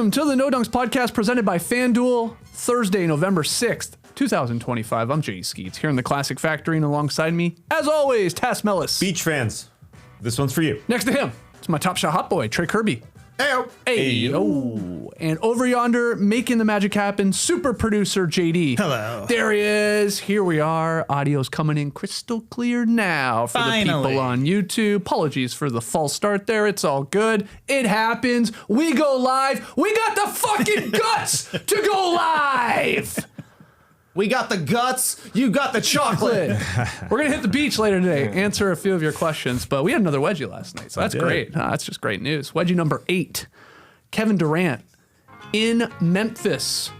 Welcome to the No Dunks podcast presented by FanDuel, Thursday, November 6th, 2025. I'm Jay Skeets here in the Classic Factory, and alongside me, as always, Tass Mellis. Beach fans, this one's for you. Next to him, it's my top shot hot boy, Trey Kirby. Heyo. Hey-o. And over yonder, making the magic happen, super producer JD. Hello. There he is. Here we are. Audio's coming in crystal clear now for the people on YouTube. Apologies for the false start there. It's all good. It happens. We go live. We got the fucking guts to go live. We got the guts, you got the chocolate. We're going to hit the beach later today, answer a few of your questions, but we had another wedgie last night, so that's great. That's just great news. Wedgie number 8, Kevin Durant in Memphis.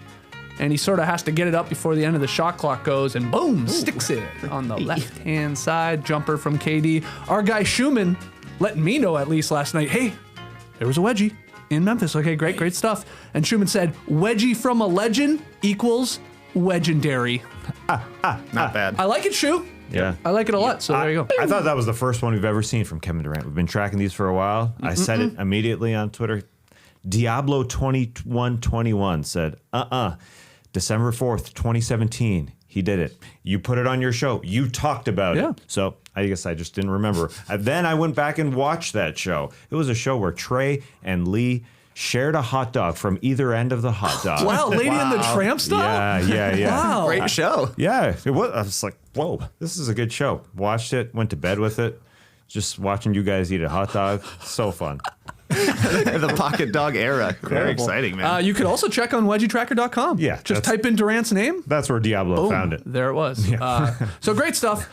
And he sort of has to get it up before the end of the shot clock goes, and boom, sticks it on the left-hand side. Jumper from KD. Our guy Schumann letting me know at least last night, hey, there was a wedgie in Memphis. Okay, great stuff. And Schumann said, wedgie from a legend equals legendary. Not bad. I like it, Shu. Yeah. I like it a lot, so there you go. I thought that was the first one we've ever seen from Kevin Durant. We've been tracking these for a while. I said it immediately on Twitter. Diablo2121 said, December 4th, 2017. He did it. You put it on your show. You talked about it. So I guess I just didn't remember. Then I went back and watched that show. It was a show where Trey and Lee shared a hot dog from either end of the hot dog. Wow, Lady and the Tramp style? Yeah. Wow. Great show. Yeah, it was. I was like, whoa, this is a good show. Watched it, went to bed with it. Just watching you guys eat a hot dog. So fun. The pocket dog era. Very exciting, man. You could also check on wedgietracker.com. Yeah. Just type in Durant's name. That's where Diablo found it. There it was. So great stuff.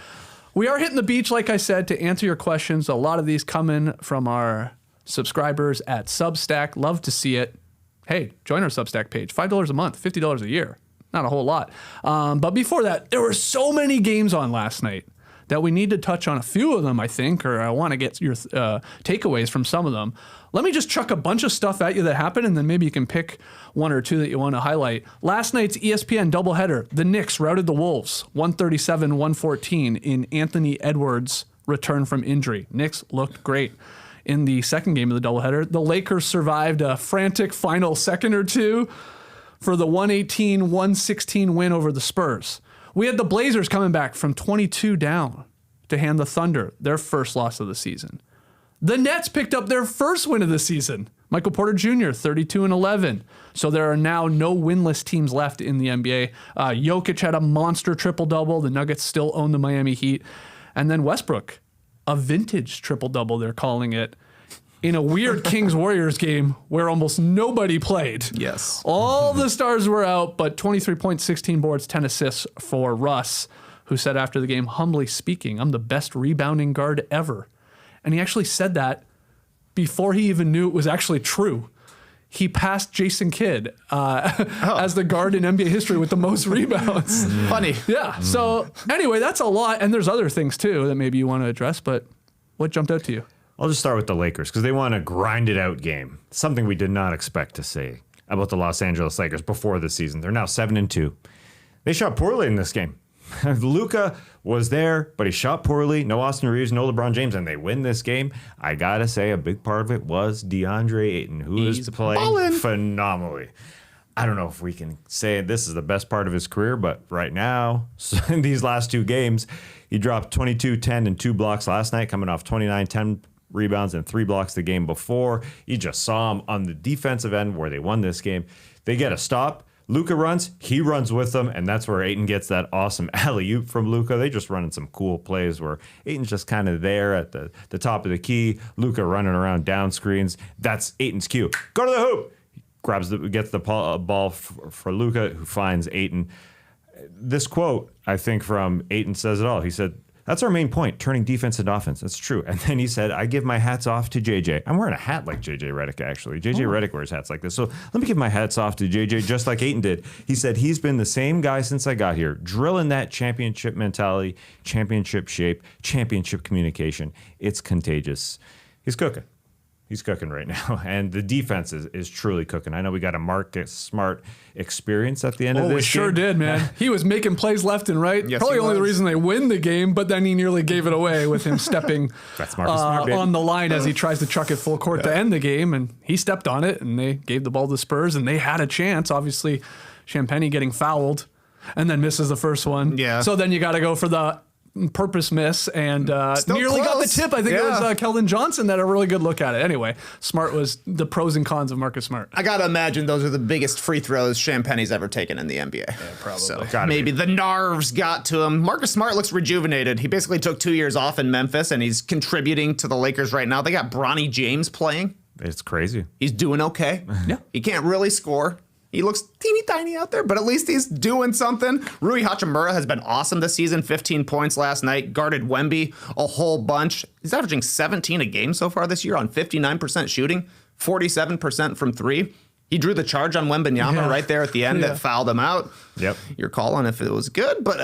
We are hitting the beach, like I said, to answer your questions. A lot of these come in from our subscribers at Substack. Love to see it. Hey, join our Substack page. $5 a month, $50 a year. Not a whole lot. But before that, there were so many games on last night that we need to touch on a few of them, I think, or I want to get your takeaways from some of them. Let me just chuck a bunch of stuff at you that happened, and then maybe you can pick one or two that you want to highlight. Last night's ESPN doubleheader, the Knicks routed the Wolves 137-114 in Anthony Edwards' return from injury. Knicks looked great. In the second game of the doubleheader, the Lakers survived a frantic final second or two for the 118-116 win over the Spurs. We had the Blazers coming back from 22 down to hand the Thunder their first loss of the season. The Nets picked up their first win of the season. Michael Porter Jr., 32-11. So there are now no winless teams left in the NBA. Jokic had a monster triple-double. The Nuggets still own the Miami Heat. And then Westbrook, a vintage triple-double, they're calling it, in a weird Kings-Warriors game where almost nobody played. Yes. All the stars were out, but 23 points, 16 boards, 10 assists for Russ, who said after the game, humbly speaking, I'm the best rebounding guard ever. And he actually said that before he even knew it was actually true. He passed Jason Kidd as the guard in NBA history with the most rebounds. Funny. Yeah. So anyway, that's a lot. And there's other things too that maybe you want to address, but what jumped out to you? I'll just start with the Lakers because they won a grinded out game. Something we did not expect to see about the Los Angeles Lakers before the season. They're now 7-2. They shot poorly in this game. Luka was there, but he shot poorly. No Austin Reeves, no LeBron James, and they win this game. I gotta say, a big part of it was DeAndre Ayton, who is playing phenomenally. I don't know if we can say this is the best part of his career, but right now, in these last two games, he dropped 22, 10, and 2 blocks last night, coming off 29, 10 rebounds and 3 blocks the game before. You just saw him on the defensive end where they won this game. They get a stop. Luka runs, he runs with them, and that's where Ayton gets that awesome alley-oop from Luka. They just running some cool plays where Ayton's just kind of there at the top of the key. Luka running around down screens. That's Ayton's cue. Go to the hoop. He gets the ball for Luka, who finds Ayton. This quote, I think, from Ayton says it all. He said, that's our main point, turning defense into offense. That's true. And then he said, I give my hats off to JJ. I'm wearing a hat like JJ Redick, actually. JJ Redick wears hats like this. So let me give my hats off to JJ, just like Ayton did. He said, he's been the same guy since I got here, drilling that championship mentality, championship shape, championship communication. It's contagious. He's cooking. He's cooking right now, and the defense is truly cooking. I know we got a Marcus Smart experience at the end of this we sure game. did, man. He was making plays left and right. Yes, Probably he only the was. reason they win the game, but then he nearly gave it away with him stepping That's Marcus Smart, baby. on the line as he tries to chuck it full court to end the game, and he stepped on it, and they gave the ball to the Spurs, and they had a chance. Obviously, Champagny getting fouled, and then misses the first one. Yeah. So then you got to go for the purpose miss, and Still nearly got the close. tip. I think it Yeah. was Keldon Johnson that had a really good look at it. Anyway, Smart was the pros and cons of Marcus Smart. I gotta imagine those are the biggest free throws Champagne's ever taken in the NBA. Yeah, probably. So Gotta maybe the nerves got to him. Marcus Smart looks rejuvenated. He basically took 2 years off in Memphis, and he's contributing to the Lakers right now. They got Bronny James playing. It's crazy. He's doing okay. Yeah. He can't really score. He looks teeny tiny out there, but at least he's doing something. Rui Hachimura has been awesome this season. 15 points last night. Guarded Wemby a whole bunch. He's averaging 17 a game so far this year on 59% shooting, 47% from three. He drew the charge on Wembanyama right there at the end that fouled him out. Yep. You're calling if it was good, but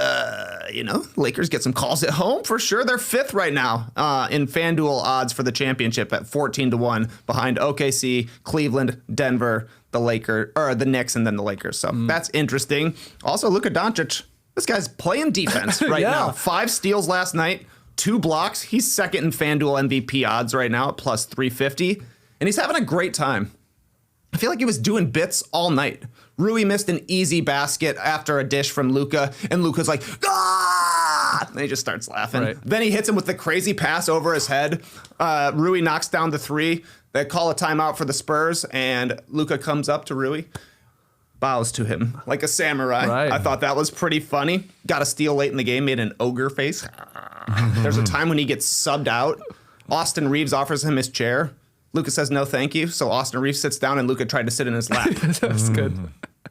Lakers get some calls at home for sure. They're fifth right now in FanDuel odds for the championship at 14-1 behind OKC, Cleveland, Denver, the Knicks, and then the Lakers. So that's interesting. Also, Luka Doncic, this guy's playing defense right now. 5 steals last night, 2 blocks. He's second in FanDuel MVP odds right now at plus 350, and he's having a great time. I feel like he was doing bits all night. Rui missed an easy basket after a dish from Luka, and Luka's like, ah! And he just starts laughing. Right. Then he hits him with the crazy pass over his head. Rui knocks down the 3. They call a timeout for the Spurs, and Luka comes up to Rui, bows to him like a samurai. Right. I thought that was pretty funny. Got a steal late in the game, made an ogre face. There's a time when he gets subbed out. Austin Reeves offers him his chair. Luka says no thank you, so Austin Reeves sits down, and Luka tried to sit in his lap. That's good.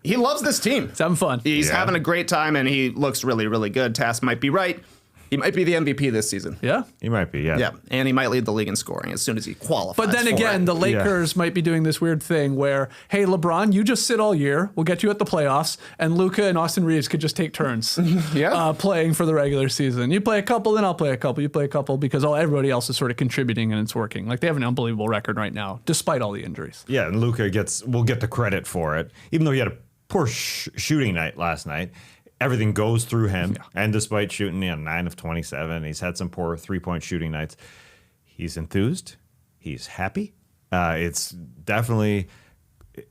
He loves this team. He's having fun. He's having a great time, and he looks really, really good. Tass might be right. He might be the MVP this season. Yeah. He might be, yeah. Yeah, and he might lead the league in scoring as soon as he qualifies. But then for again, it. the Lakers might be doing this weird thing where, hey, LeBron, you just sit all year. We'll get you at the playoffs. And Luka and Austin Reeves could just take turns playing for the regular season. You play a couple, then I'll play a couple. You play a couple because everybody else is sort of contributing and it's working. Like they have an unbelievable record right now, despite all the injuries. Yeah, and Luka will get the credit for it, even though he had a poor shooting night last night. Everything goes through him, and despite shooting 9 of 27, he's had some poor 3-point shooting nights. He's enthused. He's happy. It's definitely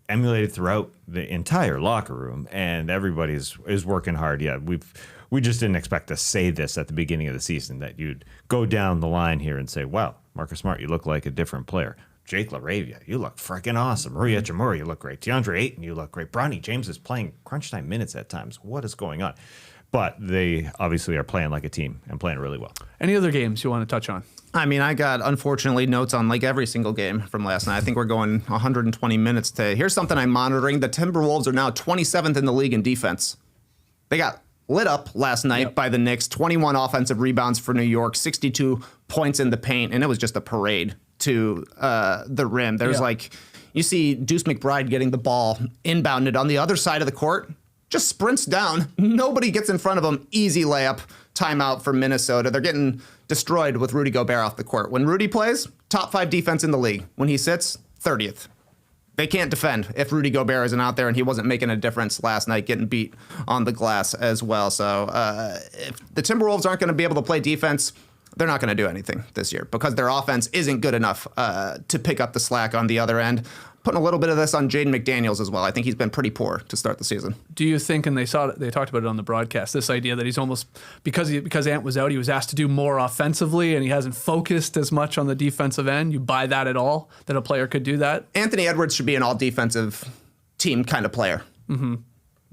emulated throughout the entire locker room, and everybody is working hard. Yeah, we just didn't expect to say this at the beginning of the season, that you'd go down the line here and say, wow, Marcus Smart, you look like a different player. Jake LaRavia, you look freaking awesome. Rui Hachimura, you look great. DeAndre Ayton, you look great. Bronny James is playing crunch time minutes at times. What is going on? But they obviously are playing like a team and playing really well. Any other games you want to touch on? I mean, I got, unfortunately, notes on like every single game from last night. I think we're going 120 minutes today. Here's something I'm monitoring. The Timberwolves are now 27th in the league in defense. They got lit up last night by the Knicks. 21 offensive rebounds for New York, 62 points in the paint, and it was just a parade to the rim. There's you see Deuce McBride getting the ball inbounded on the other side of the court, just sprints down. Nobody gets in front of him. Easy layup, timeout for Minnesota. They're getting destroyed with Rudy Gobert off the court. When Rudy plays, top 5 defense in the league. When he sits, 30th. They can't defend if Rudy Gobert isn't out there, and he wasn't making a difference last night, getting beat on the glass as well. So if the Timberwolves aren't going to be able to play defense, they're not going to do anything this year because their offense isn't good enough to pick up the slack on the other end. Putting a little bit of this on Jaden McDaniels as well. I think he's been pretty poor to start the season. Do you think, and they talked about it on the broadcast, this idea that he's almost, because Ant was out, he was asked to do more offensively and he hasn't focused as much on the defensive end? You buy that at all, that a player could do that? Anthony Edwards should be an all-defensive team kind of player. Mm-hmm.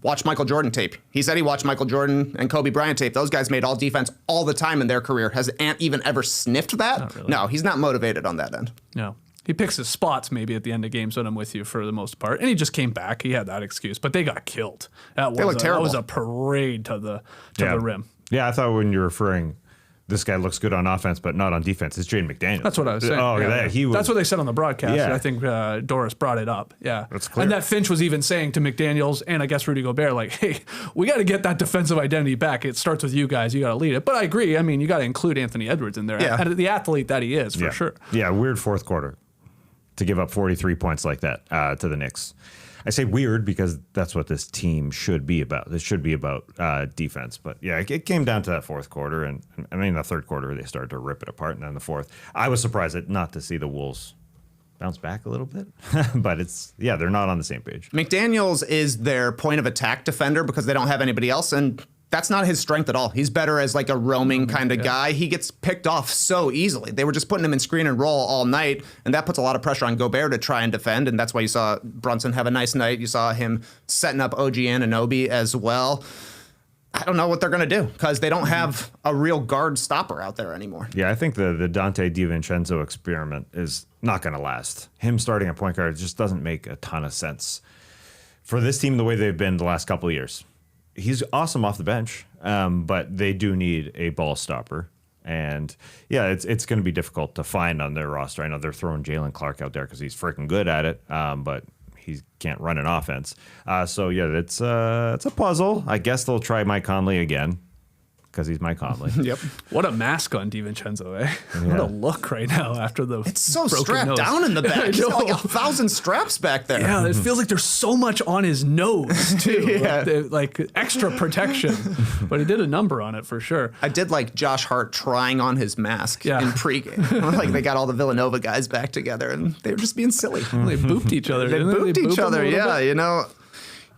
Watch Michael Jordan tape. He said he watched Michael Jordan and Kobe Bryant tape. Those guys made all defense all the time in their career. Has Ant even ever sniffed that? Not really. No, he's not motivated on that end. No. He picks his spots maybe at the end of games when I'm with you for the most part. And he just came back. He had that excuse. But they got killed. They looked terrible. That was a parade to the rim. Yeah, I thought when you're referring, this guy looks good on offense, but not on defense, it's Jaden McDaniels. That's what I was saying. Oh, yeah. That's what they said on the broadcast. Yeah. I think Doris brought it up. Yeah. That's clear. And that Finch was even saying to McDaniels and I guess Rudy Gobert, like, hey, we got to get that defensive identity back. It starts with you guys. You got to lead it. But I agree. I mean, you got to include Anthony Edwards in there. Yeah. And the athlete that he is, for sure. Yeah, weird fourth quarter. to give up 43 points like that to the Knicks. I say weird because that's what this team should be about. This should be about defense. But yeah, it came down to that fourth quarter. And I mean, the third quarter, they started to rip it apart. And then the fourth, I was surprised not to see the Wolves bounce back a little bit. But they're not on the same page. McDaniels is their point of attack defender because they don't have anybody else. And that's not his strength at all. He's better as like a roaming kind of guy. He gets picked off so easily. They were just putting him in screen and roll all night, and that puts a lot of pressure on Gobert to try and defend, and that's why you saw Brunson have a nice night. You saw him setting up OG Anunoby as well. I don't know what they're going to do because they don't have a real guard stopper out there anymore. Yeah, I think the Dante DiVincenzo experiment is not going to last. Him starting a point guard just doesn't make a ton of sense for this team the way they've been the last couple of years. He's awesome off the bench, but they do need a ball stopper. And yeah, it's going to be difficult to find on their roster. I know they're throwing Jalen Clark out there because he's freaking good at it, but he can't run an offense. So yeah, it's a puzzle. I guess they'll try Mike Conley again because he's Mike Conley. Yep. What a mask on DiVincenzo, eh? Yeah. What a look right now after the It's so strapped down in the back. He's got like 1,000 straps back there. Yeah, it feels like there's so much on his nose, too. like extra protection. But he did a number on it for sure. I did like Josh Hart trying on his mask in pregame. Like they got all the Villanova guys back together and they were just being silly. They booped each other. They booped each other, yeah. You know,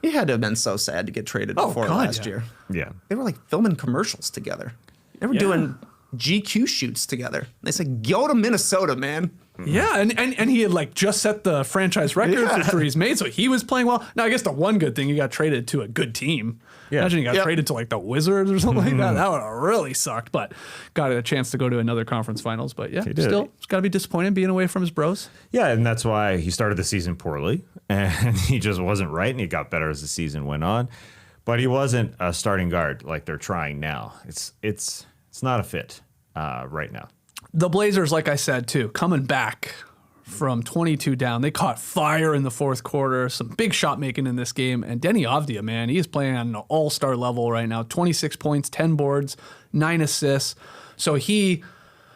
he had to have been so sad to get traded before last year. Yeah. They were like filming commercials together. They were doing GQ shoots together. They said, go to Minnesota, man. Yeah, and he had like just set the franchise record for threes made, so he was playing well. Now, I guess the one good thing, he got traded to a good team. Yeah. Imagine he got traded to like the Wizards or something like that. That would have really sucked, but got a chance to go to another conference finals. But yeah, still, it's got to be disappointing being away from his bros. Yeah, and that's why he started the season poorly, and he just wasn't right, and he got better as the season went on. But he wasn't a starting guard like they're trying now. It's not a fit right now. The Blazers, like I said, too, coming back from 22 down. They caught fire in the fourth quarter. Some big shot making in this game. And Denny Avdija, man, he is playing on an all-star level right now. 26 points, 10 boards, 9 assists. So he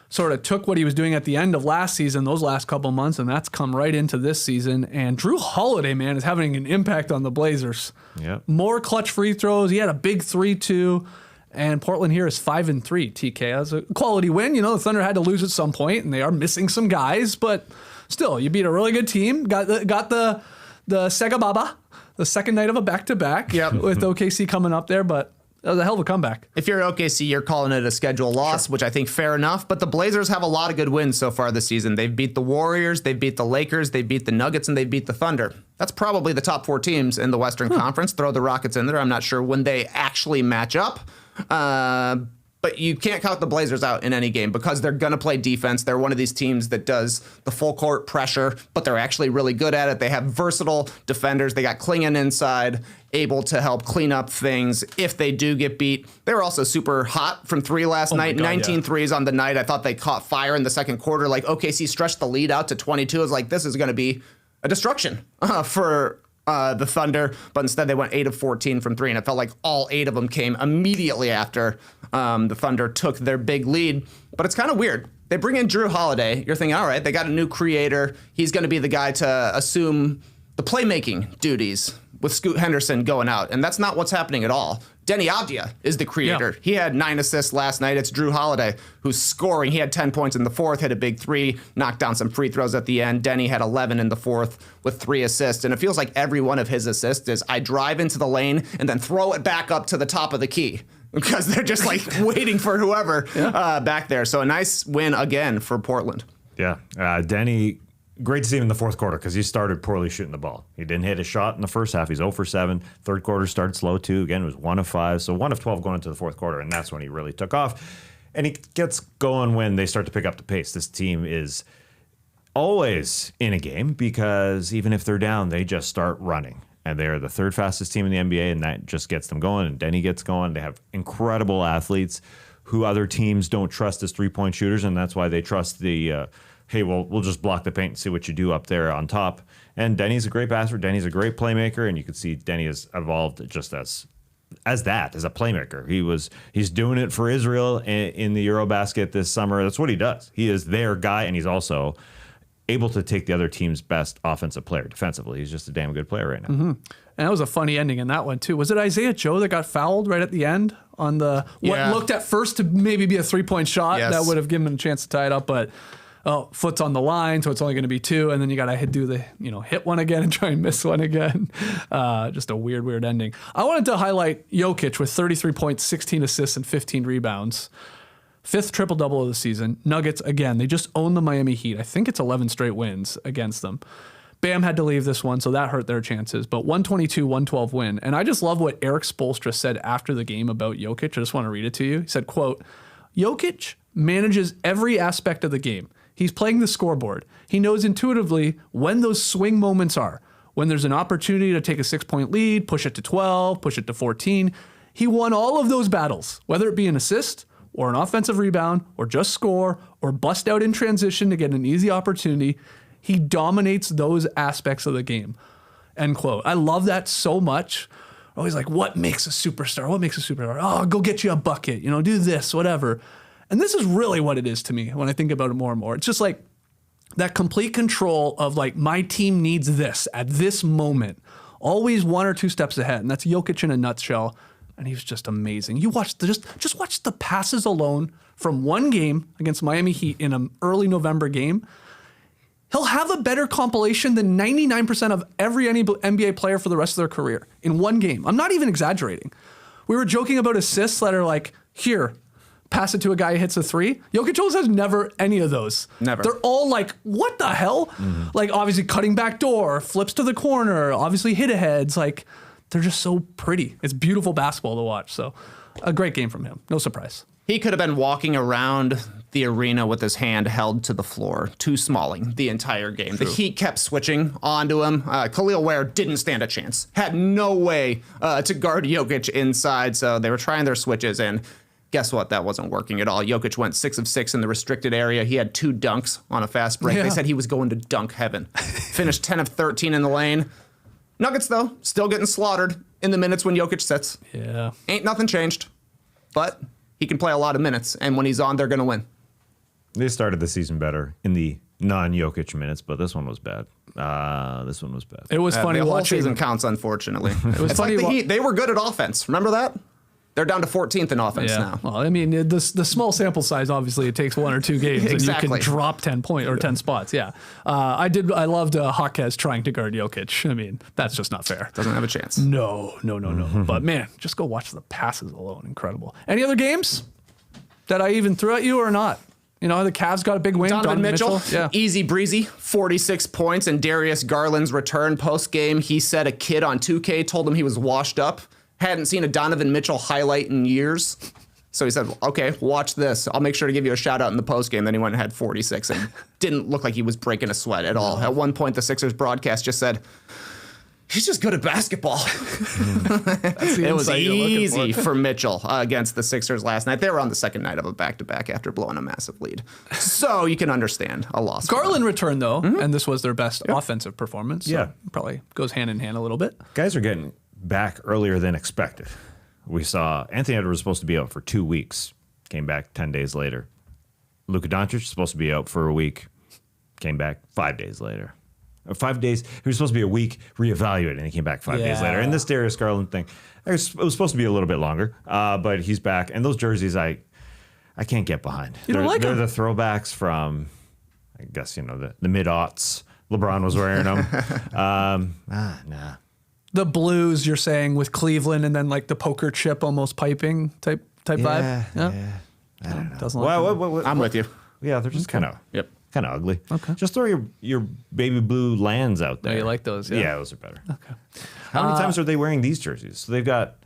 sort of took what he was doing at the end of last season, those last couple months, and that's come right into this season. And Drew Holiday, man, is having an impact on the Blazers. Yep. More clutch free throws. He had a big 3-2. And Portland here is 5-3, TK. That's a quality win. You know, the Thunder had to lose at some point, and they are missing some guys. But still, you beat a really good team. Got the Sega Baba, the second night of a back-to-back with OKC coming up there. But that was a hell of a comeback. If you're OKC, you're calling it a schedule loss, which I think fair enough. But the Blazers have a lot of good wins so far this season. They've beat the Warriors, they've beat the Lakers, they've beat the Nuggets, and they've beat the Thunder. That's probably the top 4 teams in the Western Conference. Throw the Rockets in there. I'm not sure when they actually match up. But you can't count the Blazers out in any game because they're going to play defense. They're one of these teams that does the full court pressure, but they're actually really good at it. They have versatile defenders. They got Klingon inside, able to help clean up things if they do get beat. They were also super hot from 3 last night. 19 threes on the night. I thought they caught fire in the second quarter. Like OKC stretched the lead out to 22. I was like, this is going to be a destruction for the Thunder, but instead they went 8 of 14 from 3, and it felt like all 8 of them came immediately after the Thunder took their big lead. But it's kind of weird. They bring in Drew Holiday. You're thinking, all right, they got a new creator. He's going to be the guy to assume the playmaking duties with Scoot Henderson going out, and that's not what's happening at all. Denny Avdija is the creator. Yeah. He had 9 assists last night. It's Drew Holiday who's scoring. He had 10 points in the fourth, hit a big 3, knocked down some free throws at the end. Denny had 11 in the fourth with 3 assists, and it feels like every one of his assists is I drive into the lane and then throw it back up to the top of the key because they're just like waiting for whoever back there. So a nice win again for Portland. Yeah, Denny. Great to see him in the fourth quarter because he started poorly shooting the ball. He didn't hit a shot in the first half. He's 0 for 7. Third quarter started slow too. Again, it was 1 of 5. So 1 of 12 going into the fourth quarter, and that's when he really took off. And he gets going when they start to pick up the pace. This team is always in a game because even if they're down, they just start running. And they're the 3rd fastest team in the NBA, and that just gets them going. And Denny gets going. They have incredible athletes who other teams don't trust as three-point shooters, and that's why they trust the hey, well, we'll just block the paint and see what you do up there on top. And Denny's a great passer. Denny's a great playmaker, and you can see Denny has evolved just as a playmaker. He's doing it for Israel in the Eurobasket this summer. That's what he does. He is their guy, and he's also able to take the other team's best offensive player defensively. He's just a damn good player right now. And that was a funny ending in that one, too. Was it Isaiah Joe that got fouled right at the end on what looked at first to maybe be a three-point shot that would have given him a chance to tie it up, but foot's on the line, so it's only going to be 2, and then you got to do the, hit one again and try and miss one again. Just a weird ending. I wanted to highlight Jokic with 33 points, 16 assists, and 15 rebounds. 5th triple-double of the season. Nuggets, again, they just own the Miami Heat. I think it's 11 straight wins against them. Bam had to leave this one, so that hurt their chances. But 122-112 win. And I just love what Eric Spoelstra said after the game about Jokic. I just want to read it to you. He said, quote, Jokic manages every aspect of the game. He's playing the scoreboard. He knows intuitively when those swing moments are. When there's an opportunity to take a 6-point lead, push it to 12, push it to 14. He won all of those battles, whether it be an assist or an offensive rebound or just score or bust out in transition to get an easy opportunity. He dominates those aspects of the game. End quote. I love that so much. Always like, what makes a superstar? What makes a superstar? Oh, go get you a bucket, do this, whatever. And this is really what it is to me when I think about it more and more. It's just like that complete control of like, my team needs this at this moment, always 1 or 2 steps ahead. And that's Jokic in a nutshell. And he was just amazing. You watch just watch the passes alone from one game against Miami Heat in an early November game. He'll have a better compilation than 99% of every NBA player for the rest of their career in one game. I'm not even exaggerating. We were joking about assists that are like, here, pass it to a guy who hits a 3. Jokic almost has never any of those. Never. They're all like, what the hell? Like, obviously cutting back door, flips to the corner, obviously hit-aheads. Like, they're just so pretty. It's beautiful basketball to watch. So a great game from him. No surprise. He could have been walking around the arena with his hand held to the floor, too smalling the entire game. True. The Heat kept switching onto him. Khalil Ware didn't stand a chance. Had no way to guard Jokic inside, so they were trying their switches, and guess what? That wasn't working at all. Jokic went 6 of 6 in the restricted area. He had 2 dunks on a fast break. Yeah. They said he was going to dunk heaven. Finished 10 of 13 in the lane. Nuggets, though, still getting slaughtered in the minutes when Jokic sits. Yeah. Ain't nothing changed, but he can play a lot of minutes, and when he's on, they're going to win. They started the season better in the non-Jokic minutes, but this one was bad. It was funny the whole watching. season counts, unfortunately. It was it's funny like the Heat. They were good at offense. Remember that? They're down to 14th in offense now. Well, I mean, the small sample size, obviously, it takes 1 or 2 games and you Exactly. can drop 10 points or 10 spots. Yeah. I loved Hawkes trying to guard Jokic. I mean, that's just not fair. Doesn't have a chance. No. But man, just go watch the passes alone. Incredible. Any other games that I even threw at you or not? The Cavs got a big win. Donovan Mitchell, Yeah. easy breezy, 46 points. And Darius Garland's return post-game, he said a kid on 2K told him he was washed up. Hadn't seen a Donovan Mitchell highlight in years. So he said, okay, watch this. I'll make sure to give you a shout out in the postgame. Then he went and had 46 and didn't look like he was breaking a sweat at all. At one point, the Sixers broadcast just said, he's just good at basketball. It was easy for Mitchell against the Sixers last night. They were on the second night of a back-to-back after blowing a massive lead. So you can understand a loss. Garland returned, though, and this was their best offensive performance. So Yeah. probably goes hand in hand a little bit. Guys are getting back earlier than expected. We saw Anthony Edwards was supposed to be out for 2 weeks, came back 10 days later. Luka Doncic was supposed to be out for a week, came back 5 days later. 5 days, he was supposed to be a week, reevaluated, and he came back 5 days later. And this Darius Garland thing, it was supposed to be a little bit longer, but he's back. And those jerseys, I can't get behind. You don't like they're them? the throwbacks from, I guess, the mid-aughts. LeBron was wearing them. Nah. The blues, you're saying, with Cleveland and then like the poker chip almost piping type vibe? Yeah. I don't know. Doesn't like What, I'm with you. yeah, they're just kind of ugly. Okay. Just throw your baby blue lands out there. you like those, yeah. Yeah, those are better. Okay. How many times are they wearing these jerseys? So they've got,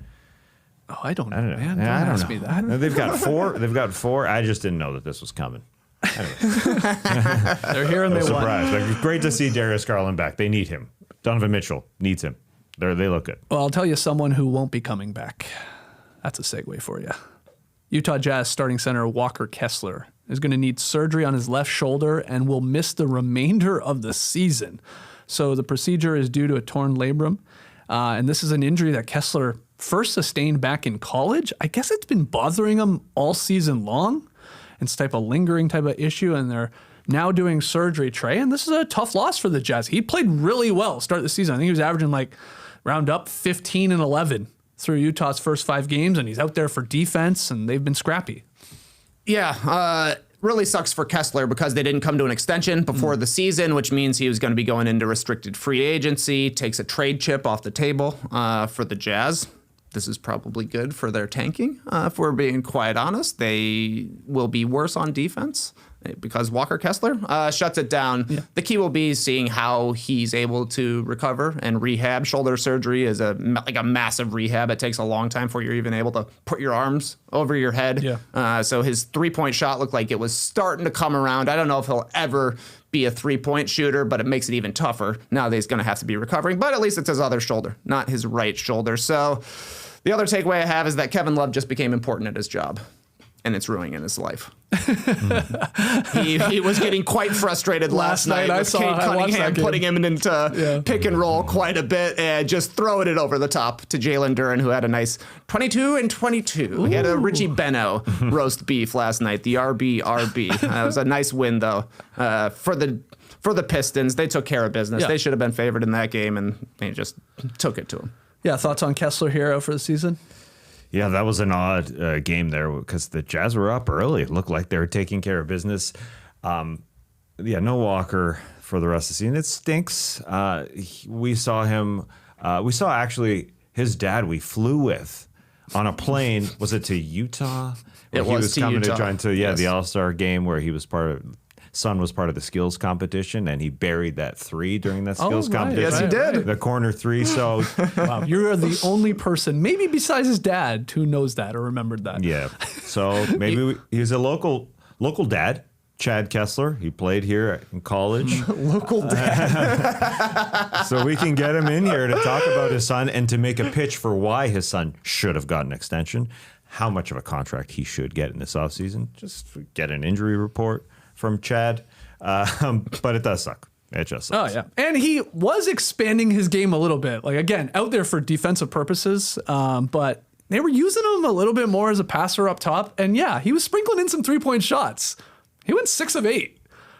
Oh, I don't know, I don't know. man. Yeah, Don't I ask don't me know. that. They've got four. They've got 4. I just didn't know that this was coming. Anyway, They're here and I'm they won. surprised. Like, great to see Darius Garland back. They need him. Donovan Mitchell needs him. They look good. Well, I'll tell you someone who won't be coming back. That's a segue for you. Utah Jazz starting center Walker Kessler is going to need surgery on his left shoulder and will miss the remainder of the season. So the procedure is due to a torn labrum. And this is an injury that Kessler first sustained back in college. I guess it's been bothering him all season long. It's type of lingering type of issue, and they're now doing surgery, Trey, and this is a tough loss for the Jazz. He played really well to start the season. I think he was averaging like round up 15 and 11 through Utah's first 5 games, and he's out there for defense, and they've been scrappy. Yeah, really sucks for Kessler because they didn't come to an extension before the season, which means he was going to be going into restricted free agency, takes a trade chip off the table for the Jazz. This is probably good for their tanking. If we're being quite honest, they will be worse on defense because Walker Kessler shuts it down. Yeah. The key will be seeing how he's able to recover and rehab. Shoulder surgery is like a massive rehab. It takes a long time before you're even able to put your arms over your head. Yeah. So his 3-point shot looked like it was starting to come around. I don't know if he'll ever be a 3-point shooter, but it makes it even tougher now that he's going to have to be recovering. But at least it's his other shoulder, not his right shoulder. So the other takeaway I have is that Kevin Love just became important at his job, and it's ruining his life. he was getting quite frustrated last night with Kate Cunningham putting him into pick and roll quite a bit and just throwing it over the top to Jalen Duren, who had a nice 22 and 22. Ooh. He had a Richie Beno roast beef last night, the RB. It was a nice win, though, for the Pistons. They took care of business. Yeah. They should have been favored in that game, and they just took it to them. Yeah, thoughts on Kessler here for the season? Yeah, that was an odd game there because the Jazz were up early. It looked like they were taking care of business. No Walker for the rest of the season. It stinks. We saw him. We saw actually his dad we flew with on a plane. Was it to Utah? It was to Utah. To join the All-Star game where he was son was part of the skills competition, and he buried that 3 during that skills competition. Yes, he did. The corner 3. So, wow, you're the only person, maybe besides his dad, who knows that or remembered that. Yeah. So maybe he's a local dad, Chad Kessler. He played here in college. Local dad. So we can get him in here to talk about his son and to make a pitch for why his son should have gotten an extension, how much of a contract he should get in this offseason. Just get an injury report from Chad, but it does suck. It just sucks. Oh, yeah. And he was expanding his game a little bit. Like, again, out there for defensive purposes, but they were using him a little bit more as a passer up top. And, yeah, he was sprinkling in some 3-point shots. He went 6 of 8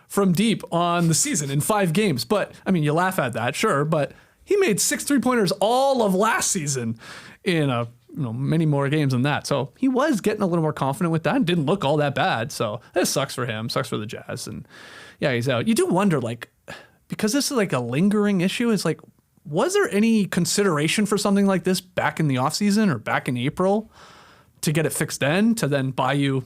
from deep on the season in 5 games. But, I mean, you laugh at that, sure, but he made 6 3-pointers all of last season in many more games than that. So he was getting a little more confident with that and didn't look all that bad. So this sucks for him, sucks for the Jazz. And yeah, he's out. You do wonder, like, because this is like a lingering issue, it's like, was there any consideration for something like this back in the offseason or back in April to get it fixed then, to then buy you,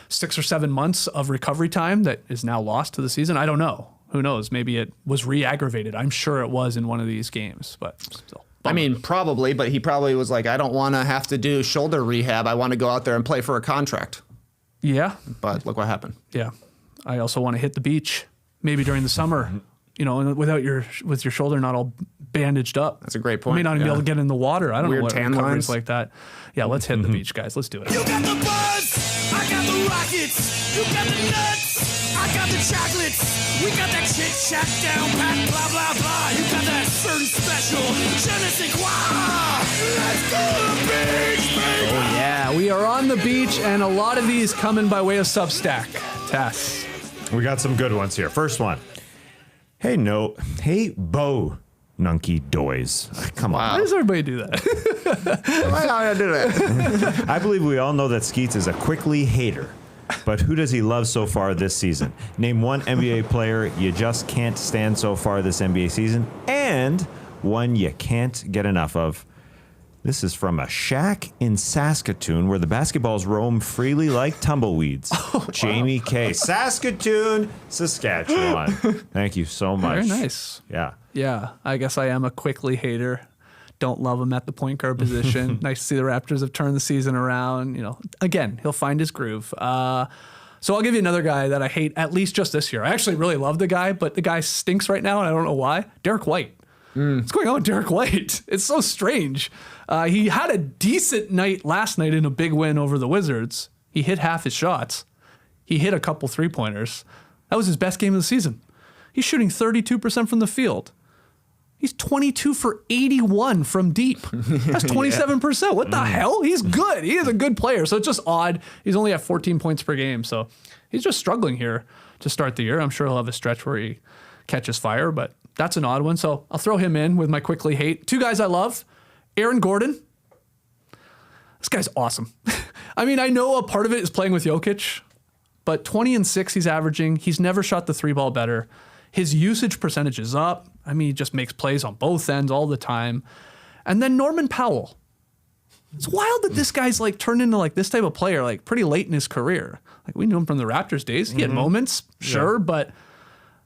6 or 7 months of recovery time that is now lost to the season? I don't know. Who knows? Maybe it was re-aggravated. I'm sure it was in one of these games, but still. I mean, probably, but he probably was like, I don't want to have to do shoulder rehab. I want to go out there and play for a contract. Yeah. But look what happened. Yeah. I also want to hit the beach, maybe during the summer, with your shoulder not all bandaged up. That's a great point. You may not even be able to get in the water. I don't know what tan lines like that. Yeah, let's hit the beach, guys. Let's do it. You got the buzz, I got the rockets. You got the nuts, I got the chocolates. We got that chit chat down pat, blah blah blah. You got that certain special, je ne sais quoi. Let's go to the beach, baby. Oh yeah, we are on the beach, and a lot of these coming by way of Substack. Tess, we got some good ones here. First one. Hey Bo Nunky Doys. Come on. Why does everybody do that? Why do I do that? I believe we all know that Skeets is a quickly hater. But who does he love so far this season? Name one NBA player you just can't stand so far this NBA season, and one you can't get enough of. This is from a shack in Saskatoon where the basketballs roam freely like tumbleweeds. Jamie K. Saskatoon, Saskatchewan. Thank you so much. Very nice. Yeah. Yeah, I guess I am a quickly hater. Don't love him at the point guard position. Nice to see the Raptors have turned the season around. Again, he'll find his groove. So I'll give you another guy that I hate, at least just this year. I actually really love the guy, but the guy stinks right now, and I don't know why. Derek White. What's going on with Derek White? It's so strange. He had a decent night last night in a big win over the Wizards. He hit half his shots. He hit a couple 3-pointers. That was his best game of the season. He's shooting 32% from the field. He's 22 for 81 from deep. That's 27%. What the hell? He's good. He is a good player. So it's just odd. He's only at 14 points per game. So he's just struggling here. to start the year. I'm sure he'll have a stretch where he catches fire, but that's an odd one. So I'll throw him in with my quickly hate. 2 guys I love. Aaron Gordon. This guy's awesome. I mean, I know a part of it is playing with Jokic, but 20 and 6 he's averaging. He's never shot the 3-ball better. His usage percentage is up. I mean, he just makes plays on both ends all the time. And then Norman Powell. It's wild that this guy's like turned into like this type of player like pretty late in his career. Like we knew him from the Raptors days. He had moments, sure, but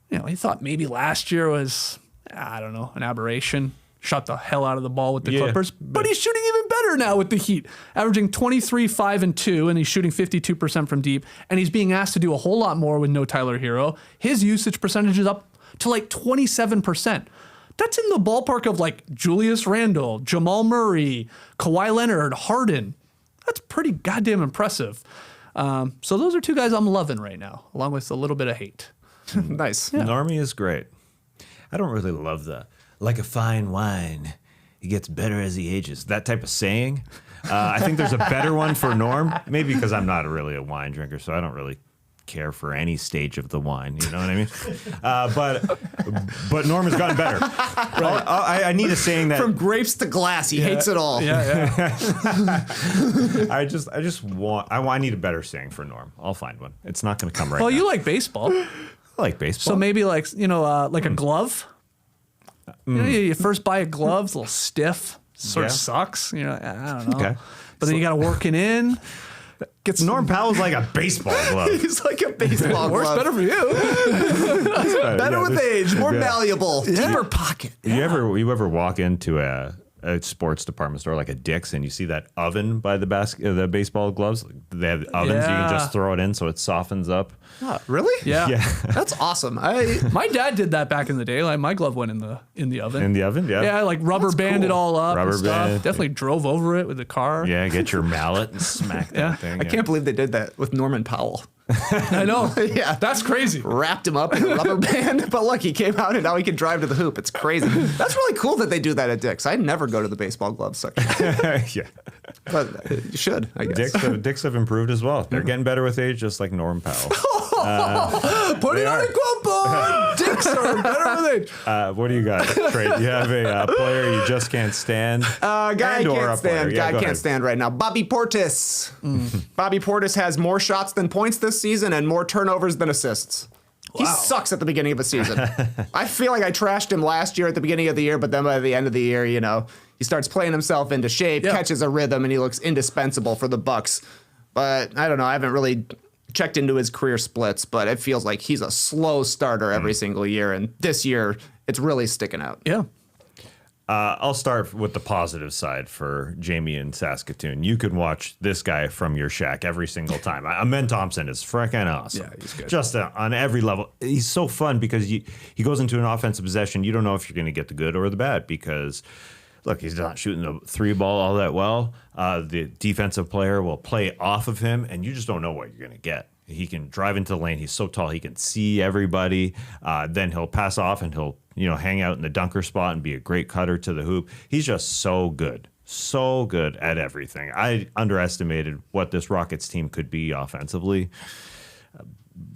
you know, he thought maybe last year was, I don't know, an aberration. Shot the hell out of the ball with the Clippers, but he's shooting even better now with the Heat, averaging 23, 5, and 2, and he's shooting 52% from deep, and he's being asked to do a whole lot more with no Tyler Hero. His usage percentage is up to like 27%. That's in the ballpark of like Julius Randle, Jamal Murray, Kawhi Leonard, Harden. That's pretty goddamn impressive. So those are 2 guys I'm loving right now, along with a little bit of hate. Nice. Yeah. Normie is great. I don't really love the like a fine wine. He gets better as he ages. That type of saying. I think there's a better one for Norm. Maybe because I'm not really a wine drinker, so I don't really care for any stage of the wine. You know what I mean? But Norm has gotten better. I need a saying that From grapes to glass, he hates it all. I need a better saying for Norm. I'll find one. It's not going to come right now. Well, you like baseball. I like baseball. So maybe like, like a glove. You know, you first buy a glove, it's a little stiff, sort of sucks. You know, I don't know. Okay. But then you got to work it in. Gets Norm Powell's like a baseball glove. He's like a baseball Works glove. better for you. Better with age, more malleable, Yeah. deeper pocket. You ever walk into a sports department store like a Dick's and you see that oven by the baseball gloves? They have ovens you can just throw it in so it softens up. Oh, really? Yeah. That's awesome. My dad did that back in the day. Like my glove went in the oven. In the oven, yeah. Yeah, like rubber band it all up. Rubber and stuff. band. Definitely drove over it with the car. Yeah, get your mallet and smack that thing. I can't believe they did that with Norman Powell. I know. Yeah. That's crazy. Wrapped him up in a rubber band. But look, he came out and now he can drive to the hoop. It's crazy. That's really cool that they do that at Dick's. I never go to the baseball glove section. Yeah. But you should, I guess. Dicks have improved as well. They're getting better with age, just like Norm Powell. Put it on a quote board. Dicks are better with age. What do you got, Trey? You have a player you just can't stand? Guy I And/or can't a player. stand. Yeah, Guy I go can't ahead. stand right now. Bobby Portis. Bobby Portis has more shots than points this season and more turnovers than assists. He sucks at the beginning of the season. I feel like I trashed him last year at the beginning of the year, but then by the end of the year, he starts playing himself into shape, catches a rhythm, and he looks indispensable for the Bucks. But I don't know. I haven't really checked into his career splits, but it feels like he's a slow starter every single year, and this year it's really sticking out. Yeah. I'll start with the positive side for Jamie in Saskatoon. You could watch this guy from your shack every single time. Amen Thompson is freaking awesome. Yeah, he's good. Just on every level. He's so fun because he goes into an offensive possession. You don't know if you're going to get the good or the bad because, look, he's not shooting the 3-ball all that well. The defensive player will play off of him, and you just don't know what you're going to get. He can drive into the lane. He's so tall. He can see everybody. Then he'll pass off and he'll hang out in the dunker spot and be a great cutter to the hoop. He's just so good at everything. I underestimated what this Rockets team could be offensively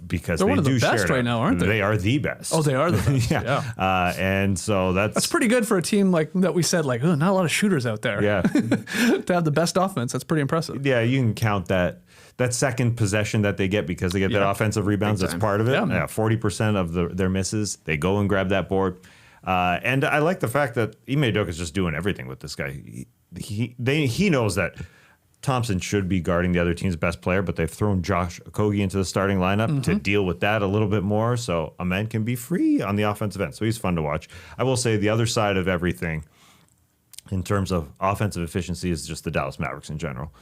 because They're they one of the do best share right now, aren't they? They are the best. Oh, they are the best. Yeah. And so that's pretty good for a team like that. We said like, oh, not a lot of shooters out there. Yeah. To have the best offense, that's pretty impressive. Yeah, you can count that second possession that they get because they get that offensive rebounds. That's part of it. Yeah. 40% of their misses, they go and grab that board. And I like the fact that Ime Udoka is just doing everything with this guy. He knows that Thompson should be guarding the other team's best player, but they've thrown Josh Okogie into the starting lineup to deal with that a little bit more. So Amen can be free on the offensive end. So he's fun to watch. I will say the other side of everything in terms of offensive efficiency is just the Dallas Mavericks in general.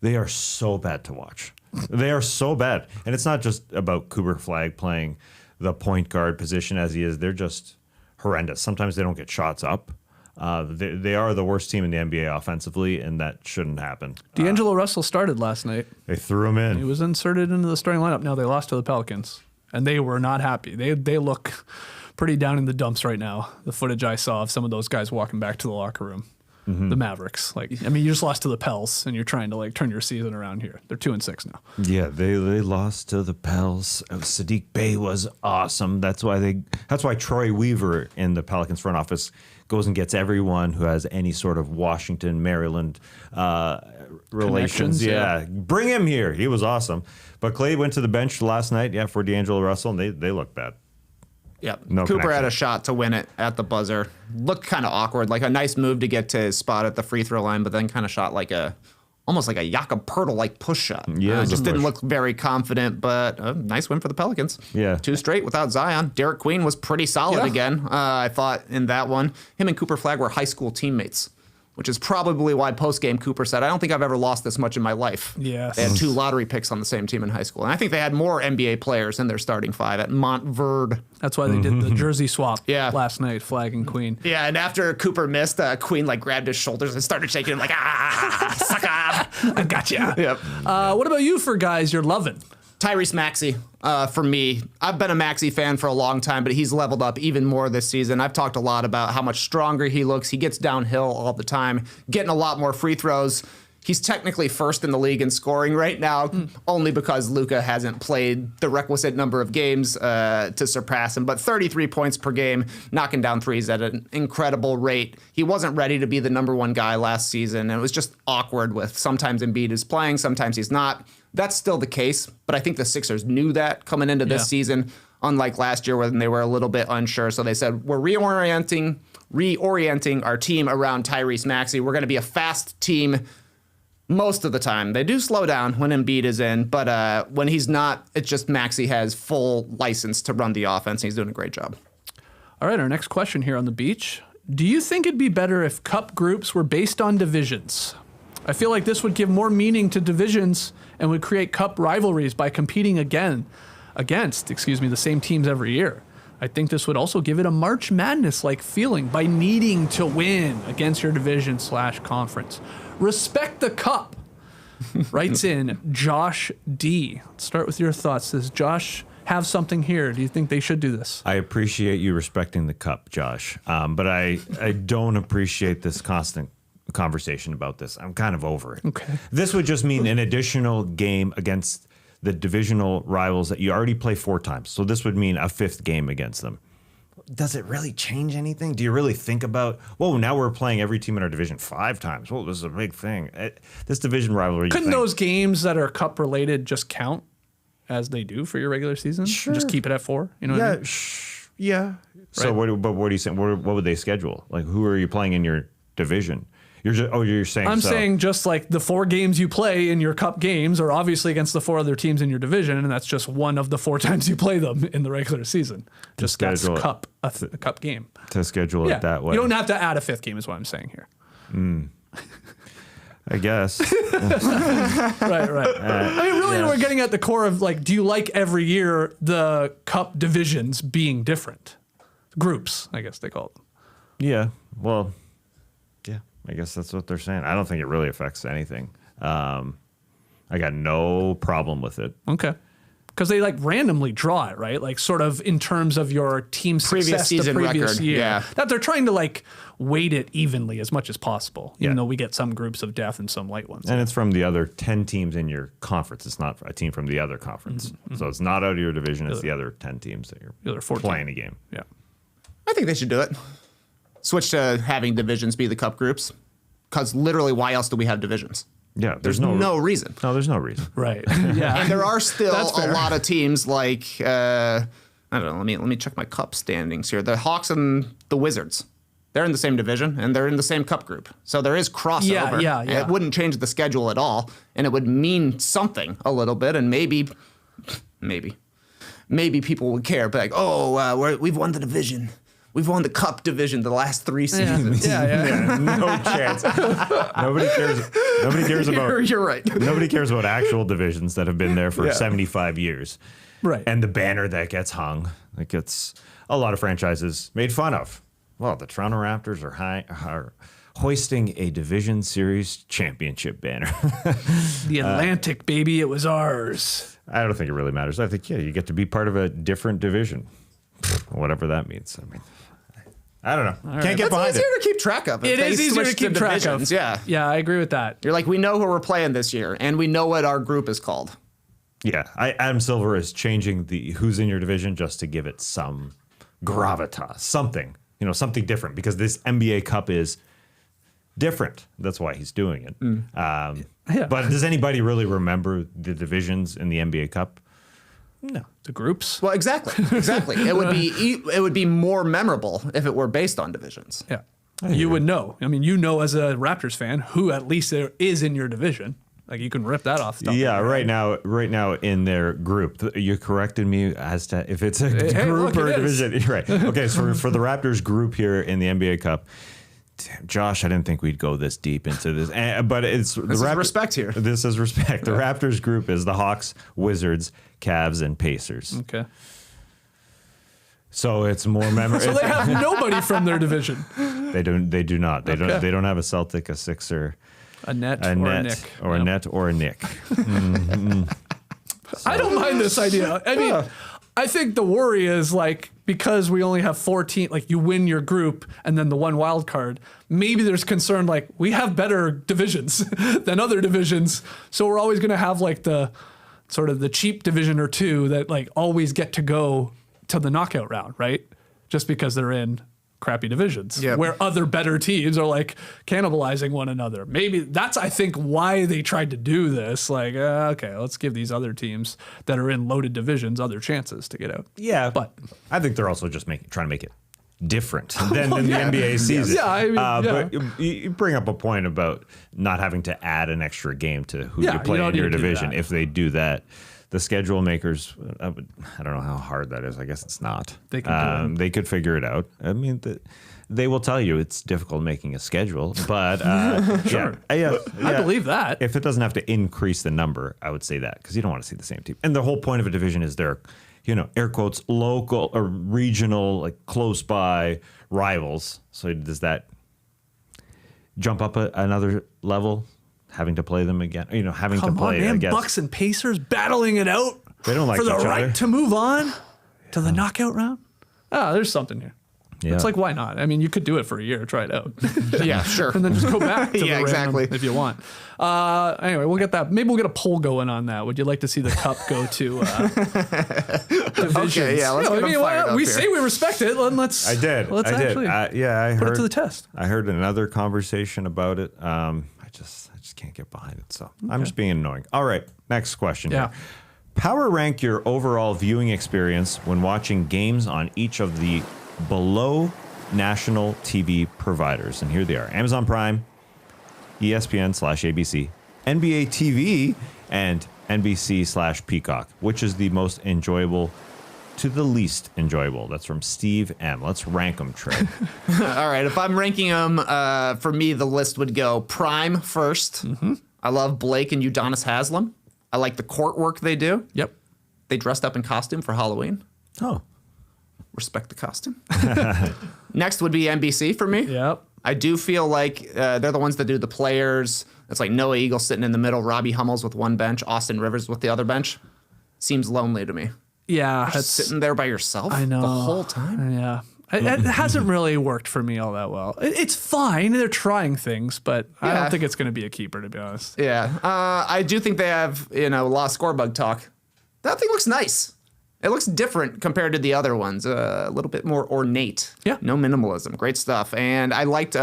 They are so bad to watch. They are so bad. And it's not just about Cooper Flag playing the point guard position as he is. They're just horrendous. Sometimes they don't get shots up. They are the worst team in the NBA offensively, and that shouldn't happen. D'Angelo Russell started last night. They threw him in. He was inserted into the starting lineup. Now they lost to the Pelicans, and they were not happy. They look pretty down in the dumps right now. The footage I saw of some of those guys walking back to the locker room. the Mavericks. Like, I mean, you just lost to the Pels, and you're trying to like turn your season around here. They're 2-6 now. Yeah, they lost to the Pels. Sadiq Bey was awesome. That's why Troy Weaver in the Pelicans front office goes and gets everyone who has any sort of Washington, Maryland relations. Yeah, bring him here. He was awesome. But Clay went to the bench last night. Yeah, for D'Angelo Russell, and they look bad. Yep. No Cooper connection. had a shot to win it at the buzzer. Looked kind of awkward, like a nice move to get to his spot at the free throw line, but then kind of shot like almost like a Jakob Poeltl like push shot. Yeah, it was a just didn't push. look very confident, but a nice win for the Pelicans. Yeah. 2 straight without Zion. Derek Queen was pretty solid again. I thought in that one. Him and Cooper Flagg were high school teammates, which is probably why post-game Cooper said, I don't think I've ever lost this much in my life. Yes. They had 2 lottery picks on the same team in high school. And I think they had more NBA players in their starting 5 at Montverde. That's why they did the jersey swap Yeah. last night, Flag and Queen. Yeah, and after Cooper missed, Queen like grabbed his shoulders and started shaking him like, sucker. I gotcha. Yep. What about you for guys you're loving? Tyrese Maxey, for me. I've been a Maxey fan for a long time, but he's leveled up even more this season. I've talked a lot about how much stronger he looks. He gets downhill all the time, getting a lot more free throws. He's technically first in the league in scoring right now, only because Luka hasn't played the requisite number of games to surpass him. But 33 points per game, knocking down threes at an incredible rate. He wasn't ready to be the number 1 guy last season, and it was just awkward with sometimes Embiid is playing, sometimes he's not. That's still the case, but I think the Sixers knew that coming into this season, unlike last year when they were a little bit unsure. So they said, we're reorienting our team around Tyrese Maxey. We're going to be a fast team most of the time. They do slow down when Embiid is in, but when he's not, it's just Maxey has full license to run the offense. And he's doing a great job. All right, our next question here on the beach. Do you think it'd be better if cup groups were based on divisions? I feel like this would give more meaning to divisions and would create cup rivalries by competing against the same teams every year. I think this would also give it a March Madness-like feeling by needing to win against your division/conference. Respect the cup, writes in Josh D. Let's start with your thoughts. Does Josh have something here? Do you think they should do this? I appreciate you respecting the cup, Josh, but I don't appreciate this constant conversation about this. I'm kind of over it. Okay. This would just mean an additional game against the divisional rivals that you already play 4 times. So this would mean a 5th game against them. Does it really change anything? Do you really think about, whoa, now we're playing every team in our division 5 times? Whoa, this is a big thing. This division rivalry. Couldn't those games that are cup related just count as they do for your regular season? Sure. Just keep it at 4? You know what I mean? Yeah. So what are you saying? What would they schedule? Like, who are you playing in your division? You're saying. I'm saying just like the 4 games you play in your cup games are obviously against the 4 other teams in your division, and that's just one of the 4 times you play them in the regular season. Just that's schedule a cup game. To schedule it that way. You don't have to add a 5th game is what I'm saying here. I guess. Right. I mean, really, we're getting at the core of like, do you like every year the cup divisions being different? Groups, I guess they call them. Yeah. Well, yeah, I guess that's what they're saying. I don't think it really affects anything. I got no problem with it. Okay. Because they like randomly draw it, right? Like sort of in terms of your team success the previous record. year. Yeah. That they're trying to like weight it evenly as much as possible, even Yeah. though we get some groups of death and some light ones. And it's from the other 10 teams in your conference. It's not a team from the other conference. So it's not out of your division. It's the other 10 teams that The you're other 14. playing a game. Yeah. I think they should do it. Switch to having divisions be the cup groups. Because literally, why else do we have divisions? Yeah. There's no reason. No, there's no reason. Right. Yeah. And there are still That's a fair. lot of teams like I don't know. Let me check my cup standings here. The Hawks and the Wizards, they're in the same division and they're in the same cup group. So there is crossover. Yeah. It wouldn't change the schedule at all, and it would mean something a little bit. And maybe people would care. But like, we've won the division. We've won the cup division the last 3 seasons. Yeah. No chance. Nobody cares about. You're right. Nobody cares about actual divisions that have been there for 75 years. Right. And the banner that gets hung, that gets a lot of franchises made fun of. Well, the Toronto Raptors are hoisting a Division Series championship banner. The Atlantic, baby, it was ours. I don't think it really matters. I think, you get to be part of a different division, whatever that means. I mean, I don't know. Can't get It's behind easier it. to keep track of. It is easier to keep track of. Yeah. Yeah, I agree with that. You're like, we know who we're playing this year, and we know what our group is called. Yeah, Adam Silver is changing the who's in your division just to give it some gravitas, something, something different, because this NBA Cup is different. That's why he's doing it. Yeah. But does anybody really remember the divisions in the NBA Cup? No. The groups. Well, exactly. It would be more memorable if it were based on divisions. Yeah. You would know. I mean, as a Raptors fan, who at least there is in your division. Like, you can rip that off. Yeah, right now in their group, you corrected me as to if it's a group or a division. Right. Okay, so for the Raptors group here in the NBA Cup, damn, Josh, I didn't think we'd go this deep into this, but it's This is respect here. This is respect. The Raptors group is the Hawks, Wizards, Cavs, and Pacers. Okay. So it's more memorable. So they have nobody from their division. They do not. They don't have a Celtic, a Sixer, A net or a Nick. or a net or a Nick. I don't mind this idea. I mean, I think the worry is like, because we only have 14, like you win your group and then the one wild card, maybe there's concern like we have better divisions than other divisions. So we're always going to have like the sort of the cheap division or two that like always get to go to the knockout round, right? Just because they're in crappy divisions where other better teams are like cannibalizing one another. Maybe that's, I think, why they tried to do this. Like, okay, let's give these other teams that are in loaded divisions other chances to get out. Yeah, but I think they're also just trying to make it different than the NBA season. Yeah, I mean, but you bring up a point about not having to add an extra game to who you play in your division. If they do that, the schedule makers, I don't know how hard that is. I guess it's not. They can they could figure it out. I mean, they will tell you it's difficult making a schedule, but sure. I believe that. If it doesn't have to increase the number, I would say that, because you don't want to see the same team. And the whole point of a division is they're, air quotes, local or regional, like close by rivals. So does that jump up another level? Having to play them again, having to play. Man, I guess Bucks and Pacers battling it out. They don't like for the each right other. to move on to the knockout round. There's something here. Yeah. It's like, why not? I mean, you could do it for a year, try it out. Yeah, sure. And then just go back to the random exactly. if you want. Anyway, we'll get that. Maybe we'll get a poll going on that. Would you like to see the cup go to divisions? Okay, yeah, let's get them fired up we here. say we respect it. Let's. I did. Let's I actually did. I put heard it to the test. I heard another conversation about it. I just can't get behind it. So I'm just being annoying. All right, next question. Yeah. Here. Power rank your overall viewing experience when watching games on each of the below national TV providers. And here they are: Amazon Prime, ESPN/ABC, NBA TV, and NBC/Peacock. Which is the most enjoyable to the least enjoyable? That's from Steve M. Let's rank them, Trey. All right, if I'm ranking them, for me, the list would go Prime first. Mm-hmm. I love Blake and Udonis Haslem. I like the court work they do. Yep. They dressed up in costume for Halloween. Oh. Respect the costume. Next would be NBC for me. Yep. I do feel like they're the ones that do the players. It's like Noah Eagle sitting in the middle, Robbie Hummels with one bench, Austin Rivers with the other bench. Seems lonely to me. Yeah. Just sitting there by yourself I know. the whole time. Yeah. It hasn't really worked for me all that well. It's fine. They're trying things, but I Yeah. don't think it's going to be a keeper, to be honest. Yeah. I do think they have, Lost Scorebug talk. That thing looks nice. It looks different compared to the other ones. A little bit more ornate. Yeah. No minimalism. Great stuff. And I liked,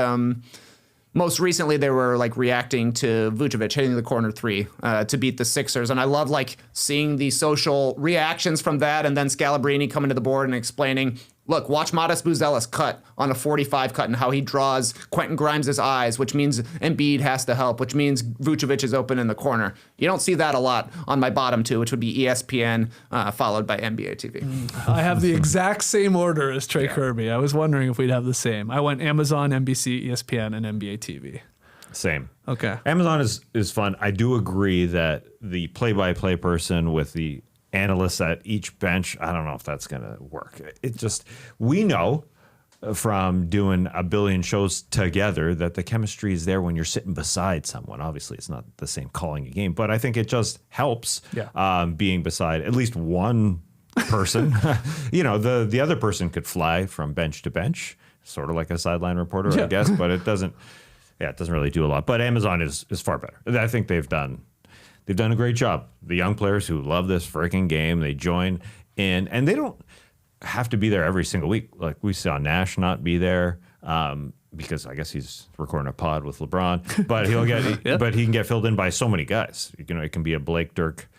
most recently they were like reacting to Vucevic hitting the corner three to beat the Sixers. And I love like seeing the social reactions from that. And then Scalabrini coming to the board and explaining, look, watch Modest Buzelis cut on a 45 cut and how he draws Quentin Grimes' eyes, which means Embiid has to help, which means Vucevic is open in the corner. You don't see that a lot on my bottom two, which would be ESPN, followed by NBA TV. I have the exact same order as Trey Kirby. I was wondering if we'd have the same. I went Amazon, NBC, ESPN, and NBA TV. Same. Okay. Amazon is fun. I do agree that the play-by-play person with the analysts at each bench, I don't know if that's going to work. It just, we know from doing a billion shows together that the chemistry is there when you're sitting beside someone. Obviously, it's not the same calling a game, but I think it just helps being beside at least one person. The other person could fly from bench to bench. sort of like a sideline reporter, I guess, but it doesn't really do a lot. But Amazon is far better. I think they've done a great job. The young players who love this freaking game, they join in, and they don't have to be there every single week. Like we saw Nash not be there because I guess he's recording a pod with LeBron, but but he can get filled in by so many guys. You know, it can be a Blake, Dirk,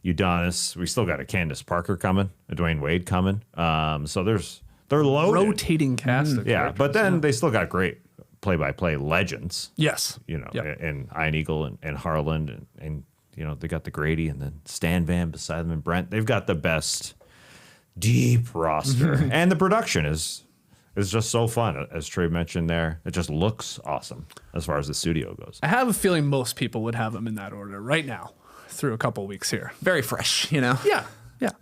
Udonis. We still got a Candace Parker coming, a Dwayne Wade coming. So they're loaded. Rotating cast. Of Yeah, but then they still got great play-by-play legends. Yes. You know, and Ian Eagle and Harland and you know, they got the Grady and then Stan Van beside them and Brent. They've got the best deep roster. And the production is just so fun. As Trey mentioned there, it just looks awesome as far as the studio goes. I have a feeling most people would have them in that order right now through a couple weeks here. Very fresh, you know? Yeah.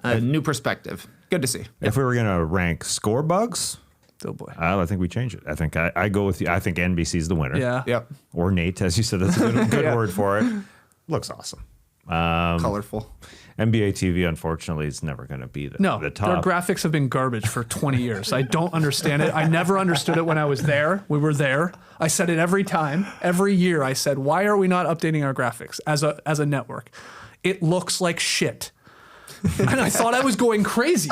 A new perspective. Good to see. If we were going to rank score bugs, Oh boy. I think we change it. I think I go with you. I think NBC's the winner. Yeah. Yep. Or Nate, as you said, that's a good word for it. Looks awesome. Colorful. NBA TV, unfortunately, is never going to be the No, top. their graphics have been garbage for 20 years. I don't understand it. I never understood it when I was there. We were there. I said it every time. Every year I said, why are we not updating our graphics as a network? It looks like shit. And I thought I was going crazy.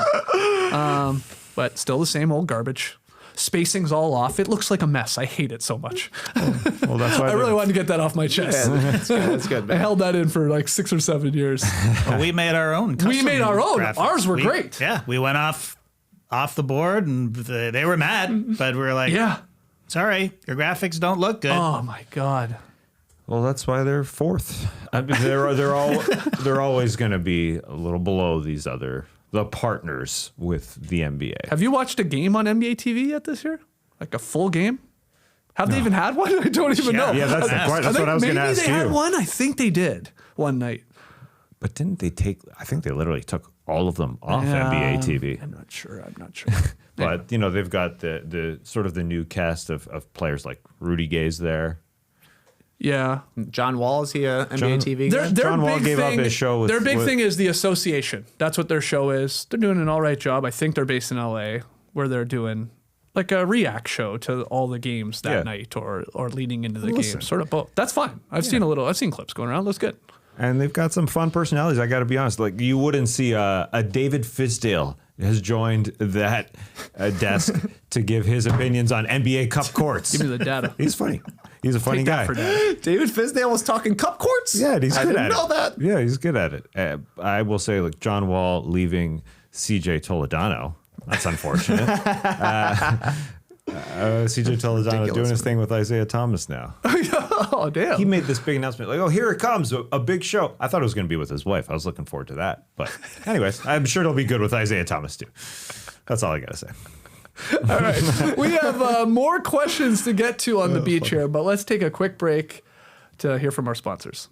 But still the same old garbage. Spacing's all off. It looks like a mess. I hate it so much. Well, that's why I really wanted to get that off my chest. That's good. I held that in for like 6 or 7 years. Well, we made our own. We made our own. Graphics. Ours were great. Yeah, we went off the board, and they were mad, but we were like, Yeah. sorry, your graphics don't look good. Oh my God. Well, that's why they're fourth. I mean, they're always going to be a little below the partners with the NBA. Have you watched a game on NBA TV yet this year? Like a full game? Have they even had one? I don't even know. Yeah, that's the part. That's what I was going to ask maybe they you. had one. I think they did one night. But didn't they take? I think they literally took all of them off NBA TV. I'm not sure. But you know, they've got the sort of the new cast of players like Rudy Gay's there. Yeah. John Wall, is he a NBA TV guy? John Wall gave up his show. Their big thing is the association. That's what their show is. They're doing an all right job. I think they're based in LA, where they're doing like a react show to all the games that night or leading into the game. Sort of both. That's fine. I've seen clips going around. Looks good. And they've got some fun personalities. I got to be honest. Like you wouldn't see a David Fizdale has joined that desk to give his opinions on NBA cup courts. Give me the data. He's funny. He's a funny guy. David Fizdale was talking cup courts? Yeah, he's good at it. I didn't know that. Yeah, he's good at it. I will say, like John Wall leaving CJ Toledano. That's unfortunate. CJ Toledano doing his thing with Isaiah Thomas now. Oh, damn. He made this big announcement, like, "Oh, here it comes, a big show." I thought it was going to be with his wife. I was looking forward to that. But anyways, I'm sure it'll be good with Isaiah Thomas too. That's all I got to say. All right. We have more questions to get to on the beach here, but let's take a quick break to hear from our sponsors.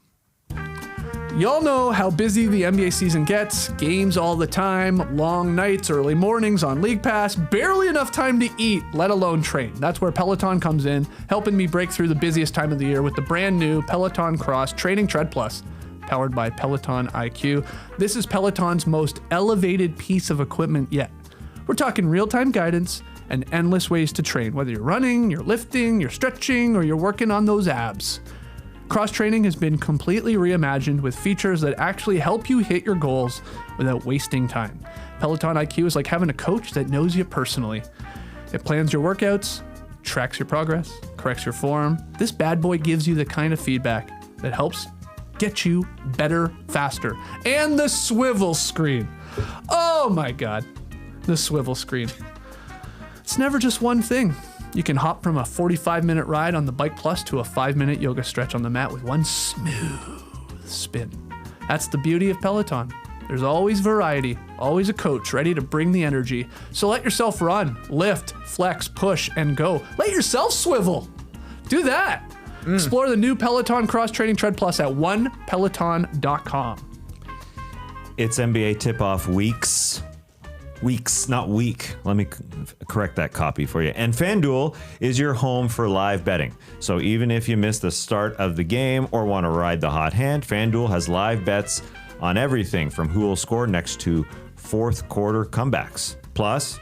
Y'all know how busy the NBA season gets. Games all the time, long nights, early mornings on League Pass, barely enough time to eat, let alone train. That's where Peloton comes in, helping me break through the busiest time of the year with the brand new Peloton Cross Training Tread Plus, powered by Peloton IQ. This is Peloton's most elevated piece of equipment yet. We're talking real-time guidance and endless ways to train, whether you're running, you're lifting, you're stretching, or you're working on those abs. Cross-training has been completely reimagined with features that actually help you hit your goals without wasting time. Peloton IQ is like having a coach that knows you personally. It plans your workouts, tracks your progress, corrects your form. This bad boy gives you the kind of feedback that helps get you better, faster. And the swivel screen. Oh my God. The swivel screen. It's never just one thing. You can hop from a 45-minute ride on the Bike Plus to a 5-minute yoga stretch on the mat with one smooth spin. That's the beauty of Peloton. There's always variety, always a coach ready to bring the energy. So let yourself run, lift, flex, push, and go. Let yourself swivel. Do that. Explore the new Peloton Cross Training Tread Plus at onepeloton.com. It's NBA tip-off weeks, not week. Let me correct that copy for you. And FanDuel is your home for live betting. So even if you miss the start of the game or want to ride the hot hand, FanDuel has live bets on everything from who will score next to fourth quarter comebacks. Plus,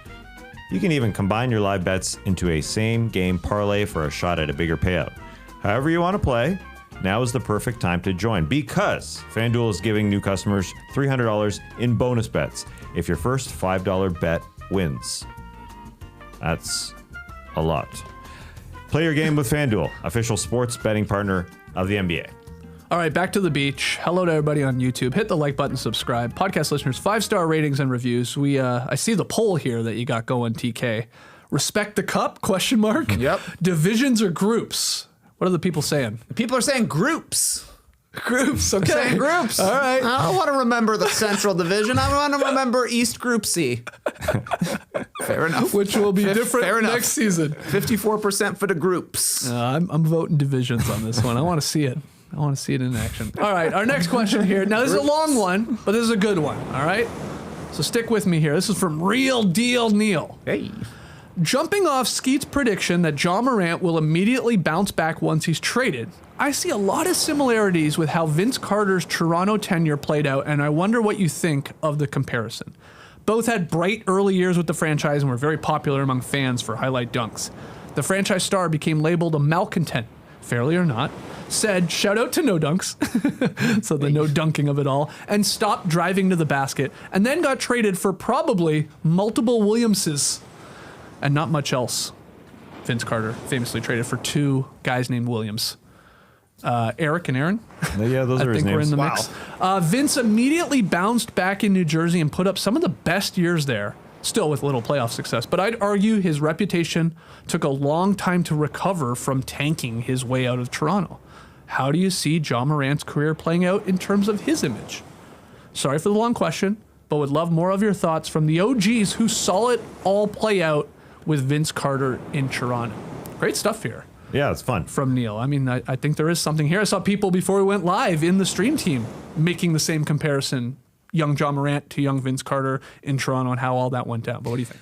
You can even combine your live bets into a same-game parlay for a shot at a bigger payout. However you want to play, now is the perfect time to join because FanDuel is giving new customers $300 in bonus bets if your first $5 bet wins. That's a lot. Play your game with FanDuel, official sports betting partner of the NBA. All right, back to the beach. Hello to everybody on YouTube. Hit the like button, subscribe. Podcast listeners, 5-star ratings and reviews. I see the poll here that you got going, TK. Respect the cup? ? Yep. Divisions or groups? What are the people saying? People are saying groups. Groups, okay. Saying groups. All right. I don't want to remember the Central Division. I want to remember East Group C. Fair enough. Which will be different fair enough. next season. 54% for the groups. I'm voting divisions on this one. I want to see it. I want to see it in action. All right, our next question here. Now, this is a long one, but this is a good one, all right? So stick with me here. This is from Real Deal Neil. Hey. Jumping off Skeet's prediction that Ja Morant will immediately bounce back once he's traded, I see a lot of similarities with how Vince Carter's Toronto tenure played out, and I wonder what you think of the comparison. Both had bright early years with the franchise and were very popular among fans for highlight dunks. The franchise star became labeled a malcontent, fairly or not, said, shout out to no dunks, so the no dunking of it all, and stopped driving to the basket, and then got traded for probably multiple Williamses and not much else. Vince Carter famously traded for 2 guys named Williams. Eric and Aaron. Yeah, those are his I think we're in names. the mix. Vince immediately bounced back in New Jersey and put up some of the best years there, still with little playoff success. But I'd argue his reputation took a long time to recover from tanking his way out of Toronto. How do you see Ja Morant's career playing out in terms of his image? Sorry for the long question, but would love more of your thoughts from the OGs who saw it all play out with Vince Carter in Toronto. Great stuff here. Yeah, it's fun. From Neil. I mean, I think there is something here. I saw people before we went live in the stream team making the same comparison, young Ja Morant to young Vince Carter in Toronto and how all that went down. But what do you think?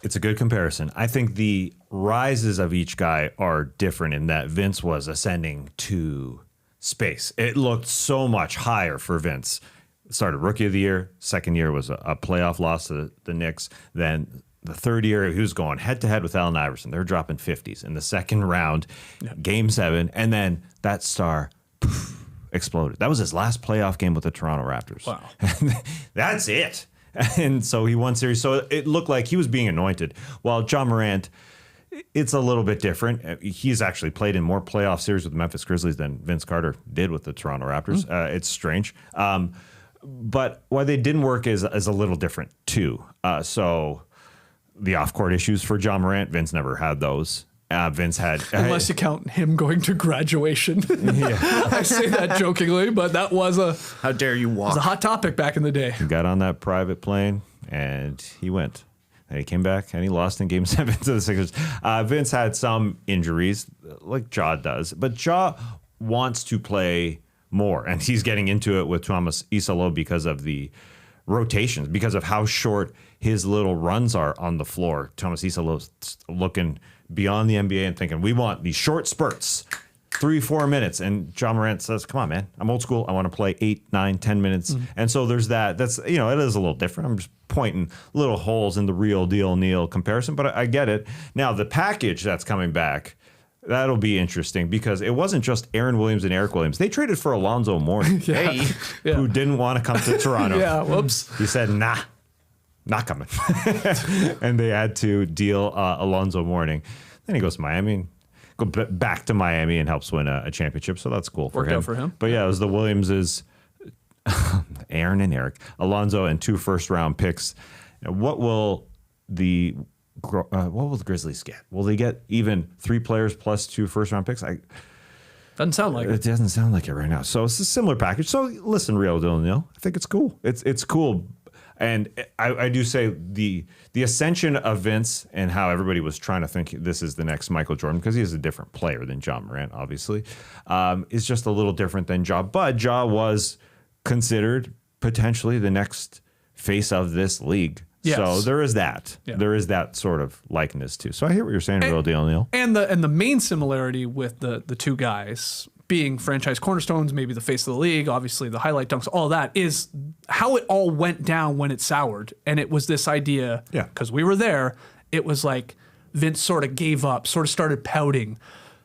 It's a good comparison. I think the rises of each guy are different in that Vince was ascending to space. It looked so much higher for Vince. Started rookie of the year. Second year was a playoff loss to the Knicks. Then the third year, he was going head to head with Allen Iverson. They're dropping 50s in the second round, Game 7. And then that star exploded. That was his last playoff game with the Toronto Raptors. Wow. That's it. And so he won series. So it looked like he was being anointed. While Ja Morant, it's a little bit different. He's actually played in more playoff series with the Memphis Grizzlies than Vince Carter did with the Toronto Raptors. It's strange. But why they didn't work is a little different too. So the off-court issues for Ja Morant, Vince never had those. Vince had... Unless you count him going to graduation. I say that jokingly, but that was How dare you walk? a hot topic back in the day. He got on that private plane and he went. And he came back and he lost in Game 7 to the Sixers. Vince had some injuries, like Ja does, but Ja wants to play more, and he's getting into it with Thomas Isalo because of the rotations, because of how short his little runs are on the floor. Thomas Isalo's looking beyond the NBA and thinking, we want these short spurts, 3-4 minutes. And Ja Morant says, come on, man, I'm old school. I want to play 8, 9, 10 minutes. And so there's that. That's, it is a little different. I'm just pointing little holes in the Real Deal Neil comparison, but I get it. Now, the package that's coming back, that'll be interesting because it wasn't just Aaron Williams and Eric Williams. They traded for Alonzo Mourning, who didn't want to come to Toronto. Whoops. He said, nah, not coming. And they had to deal Alonzo Mourning. Then he goes to Miami and go back to Miami and helps win a championship. So that's cool for Worked him. out for him. But yeah, it was the Williamses, Aaron and Eric, Alonzo, and 2 first-round picks. What will the Grizzlies get? Will they get even 3 players plus 2 first-round picks? Doesn't sound like it. It doesn't sound like it right now. So it's a similar package. So listen, Real Deal Neil, I think it's cool. It's cool. And I do say the ascension of Vince and how everybody was trying to think this is the next Michael Jordan, because he is a different player than Ja Morant, obviously, is just a little different than Ja. But Ja was considered potentially the next face of this league. Yes. So there is that. Yeah. There is that sort of likeness too. So I hear what you're saying, Real Deal Neil. And the main similarity with the 2 guys being franchise cornerstones, maybe the face of the league, obviously the highlight dunks, all that, is how it all went down when it soured. And it was this idea, because we were there, it was like Vince sort of gave up, sort of started pouting,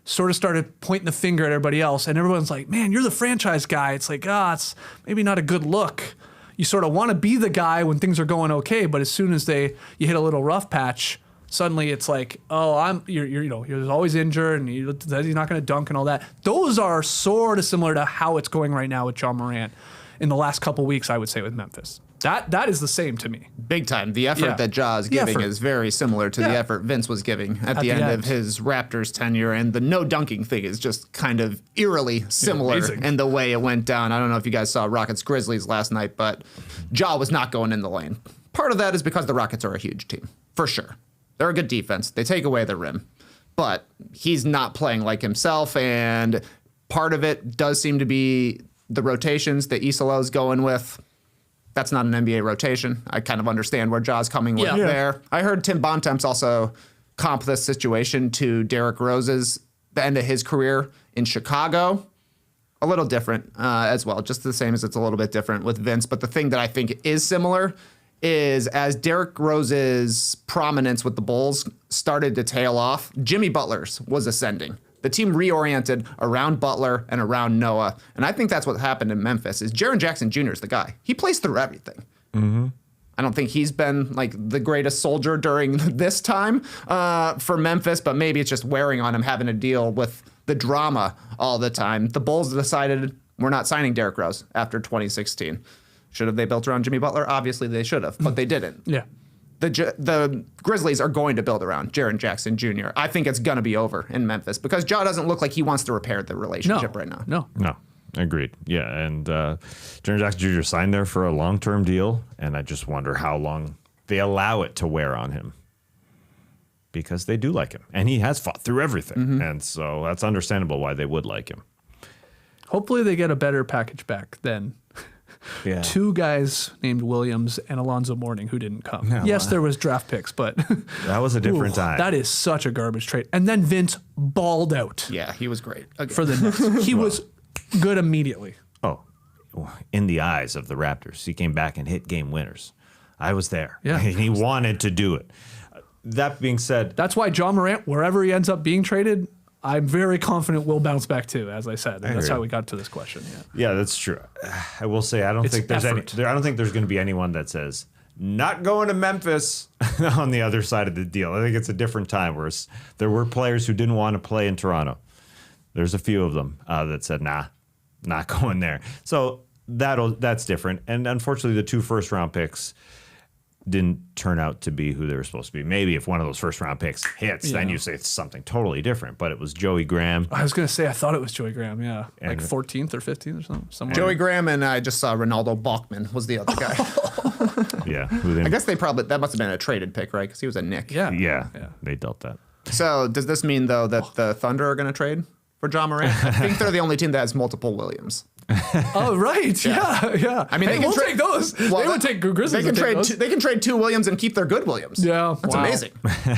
sort of started pointing the finger at everybody else. And everyone's like, man, you're the franchise guy. It's like, it's maybe not a good look. You sort of want to be the guy when things are going okay, but as soon as you hit a little rough patch, suddenly it's like, you're always injured and he's not going to dunk and all that. Those are sort of similar to how it's going right now with Ja Morant in the last couple weeks, I would say, with Memphis. That is the same to me. Big time. The effort that Ja is giving is very similar to the effort Vince was giving at the end of his Raptors tenure, and the no dunking thing is just kind of eerily similar in the way it went down. I don't know if you guys saw Rockets Grizzlies last night, but Ja was not going in the lane. Part of that is because the Rockets are a huge team, for sure. They're a good defense. They take away the rim, but he's not playing like himself, and part of it does seem to be the rotations that Isolo's going with. That's not an NBA rotation. I kind of understand where Ja's coming with there. I heard Tim Bontemps also comp this situation to Derrick Rose's, the end of his career in Chicago. A little different as well, just the same as it's a little bit different with Vince. But the thing that I think is similar is as Derrick Rose's prominence with the Bulls started to tail off, Jimmy Butler's was ascending. The team reoriented around Butler and around Noah. And I think that's what happened in Memphis is Jaren Jackson Jr. is the guy. He plays through everything. Mm-hmm. I don't think he's been like the greatest soldier during this time for Memphis, but maybe it's just wearing on him having to deal with the drama all the time. The Bulls decided we're not signing Derrick Rose after 2016. Should have they built around Jimmy Butler? Obviously they should have, but they didn't. Yeah. The Grizzlies are going to build around Jaren Jackson Jr. I think it's going to be over in Memphis because Ja doesn't look like he wants to repair the relationship right now. No. Agreed. Yeah, and Jaren Jackson Jr. signed there for a long-term deal, and I just wonder how long they allow it to wear on him because they do like him, and he has fought through everything, and so that's understandable why they would like him. Hopefully they get a better package back than two guys named Williams and Alonzo Mourning who didn't come. No, yes, there was draft picks, but that was a different time. That is such a garbage trade. And then Vince balled out. Yeah, he was great. For the Knicks. He was good immediately. Oh, in the eyes of the Raptors. He came back and hit game winners. I was there. Yeah. He wanted to do it. That being said, that's why Ja Morant, wherever he ends up being traded, I'm very confident we'll bounce back too, as I said. And that's how we got to this question. Yeah, that's true. I will say I don't think there's going to be anyone that says not going to Memphis on the other side of the deal. I think it's a different time where there were players who didn't want to play in Toronto. There's a few of them that said, nah, not going there. So that's different. And unfortunately, the 2 first-round picks didn't turn out to be who they were supposed to be. Maybe if one of those first-round picks hits, then you say it's something totally different. But it was Joey Graham. I was going to say, I thought it was Joey Graham, like 14th or 15th or something. Somewhere. Joey Graham, and I just saw Ronaldo Bachman was the other guy. Yeah. I guess that must have been a traded pick, right? Because he was a Knick. Yeah, they dealt that. So does this mean, though, that the Thunder are going to trade for Ja Morant? I think they're the only team that has multiple Williams. Oh, right. Yeah. I mean, they can take those. Well, they would take Grizzlies. They can trade 2 Williams and keep their good Williams. Yeah. That's amazing.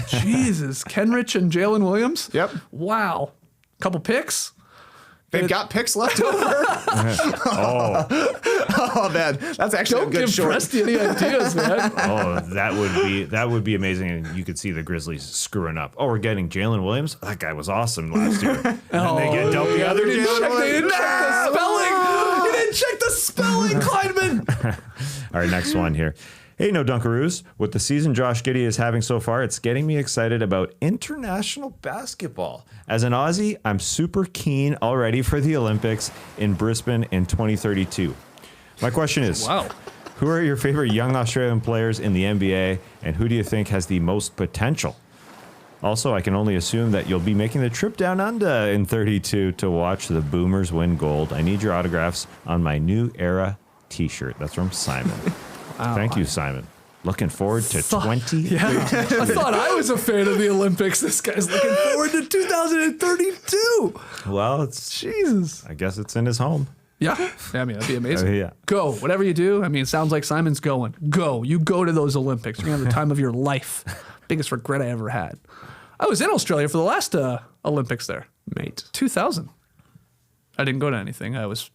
Jesus. Kenrich and Jalen Williams? Yep. Wow. Couple picks? They've got picks left over. Oh, man. That's actually a good short. Don't give Presti any ideas, man. Oh, that would be amazing. And you could see the Grizzlies screwing up. Oh, we're getting Jalen Williams? That guy was awesome last year. And then they get the other Jalen Williams. They didn't check the spelling. You didn't check the spelling, Kleinman. All right, next one here. Hey, no Dunkaroos. With the season Josh Giddey is having so far, it's getting me excited about international basketball. As an Aussie, I'm super keen already for the Olympics in Brisbane in 2032. My question is, who are your favorite young Australian players in the NBA, and who do you think has the most potential? Also, I can only assume that you'll be making the trip down under in 32 to watch the Boomers win gold. I need your autographs on my New Era t-shirt. That's from Simon. Thank you, Simon. Looking forward to 20. Yeah, I thought I was a fan of the Olympics. This guy's looking forward to 2032. Well, it's Jesus. I guess it's in his home. Yeah. I mean, that'd be amazing. Yeah. Go. Whatever you do. I mean, it sounds like Simon's going. Go. You go to those Olympics. You're going to have the time of your life. Biggest regret I ever had. I was in Australia for the last Olympics there. Mate. 2000. I didn't go to anything. I was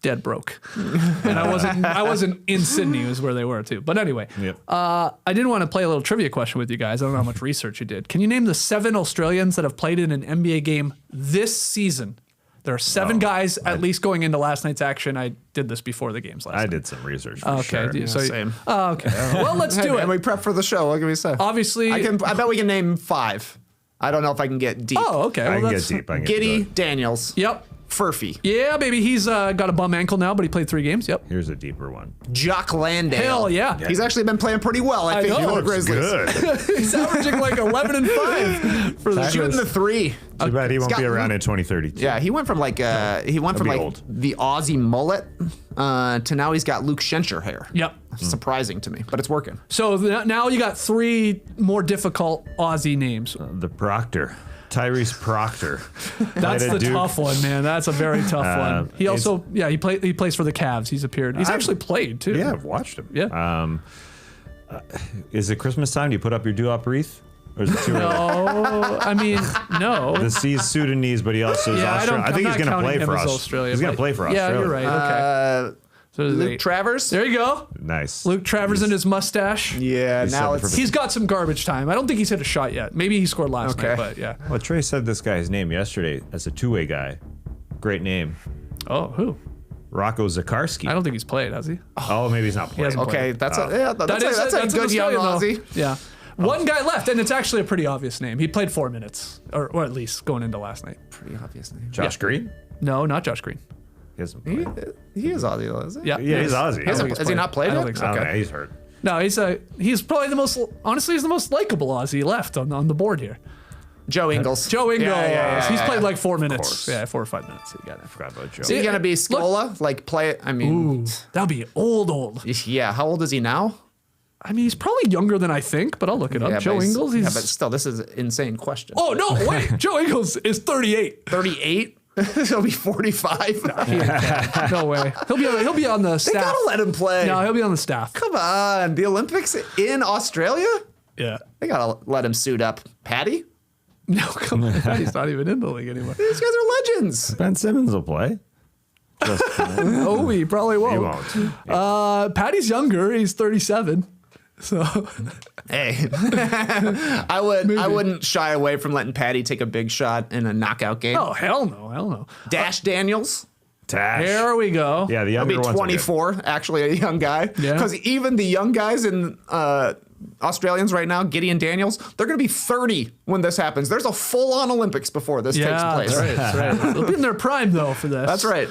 dead broke. And I wasn't in Sydney, was where they were too. But anyway, Yep. I did want to play a little trivia question with you guys. I don't know how much research you did. Can you name the 7 Australians that have played in an NBA game this season? There are 7 guys at least going into last night's action. I did this before the games last night. I did some research for Okay, sure. so same. Oh, okay. Well, let's do And we it. prep for the show. What can we say? Obviously, I bet we can name 5. I don't know if I can get deep. Oh, okay. I Well, can that's get deep. I can Giddy, get deep. Daniels, Yep. Furphy, Yeah, baby. He's got a bum ankle now, but he played 3 games. Yep. Here's a deeper one. Jock Landale. Hell yeah. He's actually been playing pretty well, I think, know. for the Looks Grizzlies. good. He's averaging like 11 and 5 for the Shooting the 3. Too bad he won't got- be around in 2032. Yeah, he went from like be old. the Aussie mullet to now he's got Luke Schencher hair. Yep. Surprising to me, but it's working. So now you got 3 more difficult Aussie names. The Proctor. Tyrese Proctor. That's Played the at Duke. tough one, man. That's a very tough one. He it's- also, he plays for the Cavs. He's appeared. He's actually played too. Yeah, I've watched him. Yeah. Is it Christmas time? Do you put up your doo-wop wreath? Or is it too early? No, I mean, no. He's Sudanese, but he also is Yeah, Australian. I I'm think not he's going to counting play him for as us. Australia. He's going to but- play for Yeah, Australia. you're right. Okay. So there's Luke 8. Travers? There you go. Nice. Luke Travers and his mustache. Yeah, He's now seven for it's He's got some garbage time. I don't think he's hit a shot yet. Maybe he scored last Okay. night, but yeah. Well, Trey said this guy's name yesterday as a two-way guy. Great name. Oh, who? Rocco Zakarski. I don't think he's played, has he? Oh, maybe he's not playing. hasn't okay. That's Oh. that's a an good young Australian, though. Aussie. Yeah. One guy left, and it's actually a pretty obvious name. He played 4 minutes, or at least going into last night. Pretty obvious name. Josh Green? No, not Josh Green. He hasn't He, played. he is Aussie though, isn't he? Yeah, Yeah, he's Aussie. I don't think Has he not played I don't yet? think so. Oh, Okay. man, he's hurt. No, he's probably the most. Honestly, he's the most likable Aussie left on the board here. Joe Ingles. Joe Ingles. He's played like 4 minutes. course. Yeah, 4 or 5 minutes. You got it. Forgot about Joe. Is he gonna be Scola? Like play it? I mean, That'd be old. yeah. How old is he now? I mean, he's probably younger than I think, but I'll look it up. Joe but he's- Ingles. Yeah, but still, this is an insane question. Oh no! Wait, Joe Ingles is 38. 38. He'll be 45. No way. He'll be on the They staff. gotta let him play. No, he'll be on the staff. Come on, the Olympics in Australia? Yeah. They gotta let him suit up. Patty? No, come on. He's not even in the league anymore. These guys are legends. Ben Simmons will play. Oh, he probably He won't. won't. Patty's younger. He's 37. So Hey, I wouldn't shy away from letting Patty take a big shot in a knockout game. oh hell no. Dash Daniels. Tash. There we go. Yeah, the He'll younger be ones are good. 24, actually a young guy. Yeah. Because even the young guys in Australians right now, Gideon Daniels, they're going to be 30 when this happens. There's a full-on Olympics before this takes Yeah, place. that's right. They'll be in their prime though for this. That's right.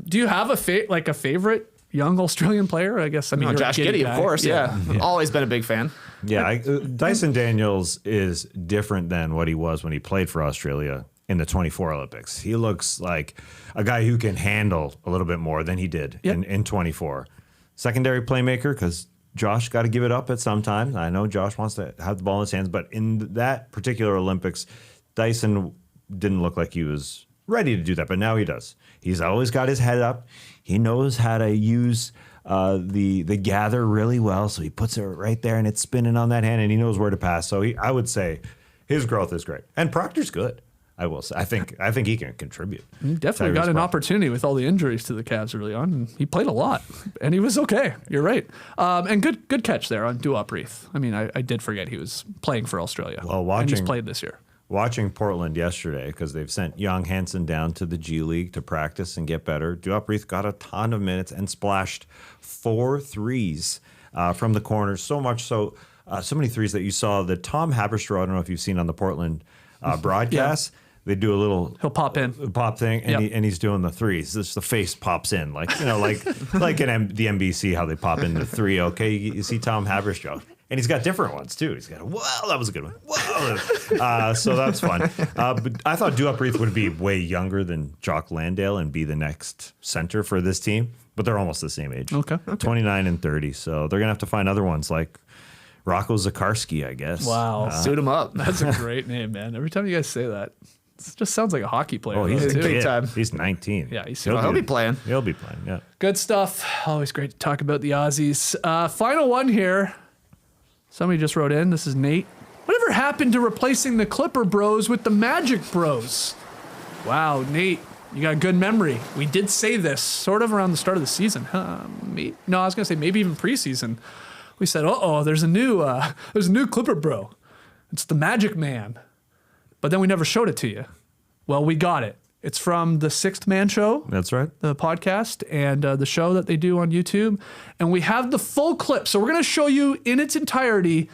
Do you have a favorite young Australian player? I guess. I mean, Oh, you're a Josh Giddey, guy. of course. Yeah. Always been a big fan. Yeah, Dyson Daniels is different than what he was when he played for Australia in the 24 Olympics. He looks like a guy who can handle a little bit more than he did in 24. Secondary playmaker, because Josh got to give it up at some time. I know Josh wants to have the ball in his hands, but in that particular Olympics, Dyson didn't look like he was ready to do that, but now he does. He's always got his head up. He knows how to use the gather really well, so he puts it right there and it's spinning on that hand, and he knows where to pass. So I would say his growth is great, and Proctor's good. I will say. I think he can contribute. He definitely Tyrese got an Proctor. opportunity with all the injuries to the Cavs early on, and he played a lot, and he was okay. You're right. And good catch there on Duop Reith. I mean, I did forget he was playing for Australia. Well, and he's watching- played this year. Watching Portland yesterday, because they've sent Young Hansen down to the G League to practice and get better. Duop Reith got a ton of minutes and splashed 4 threes from the corners. So much so many threes that you saw that Tom Haberstroh, I don't know if you've seen on the Portland broadcast. They do a little He'll pop in. pop thing, and, Yep. and he's doing the threes. Just the face pops in, like in the NBC how they pop in the three. Okay, you see Tom Haberstroh, and he's got different ones too. He's got whoa, that was a good one. Whoa, so that's fun. But I thought Duop Reith would be way younger than Jock Landale and be the next center for this team, but they're almost the same age. Okay. 29 and 30. So they're gonna have to find other ones like Rocco Zakarski, I guess. Wow. Suit him up. That's a great name, man. Every time you guys say that, it just sounds like a hockey player. Oh, he's though, a too. big kid. time. He's 19. Yeah, he's He'll be playing. He'll be playing. Yeah. Good stuff. Always great to talk about the Aussies. Final one here. Somebody just wrote in. This is Nate. Whatever happened to replacing the Clipper Bros with the Magic Bros? Wow, Nate. You got a good memory. We did say this sort of around the start of the season. No, I was gonna say maybe even preseason. We said, there's a new Clipper bro. It's the Magic Man. But then we never showed it to you. Well, we got it. It's from the Sixth Man Show. That's right. The podcast and the show that they do on YouTube. And we have the full clip. So we're going to show you in its entirety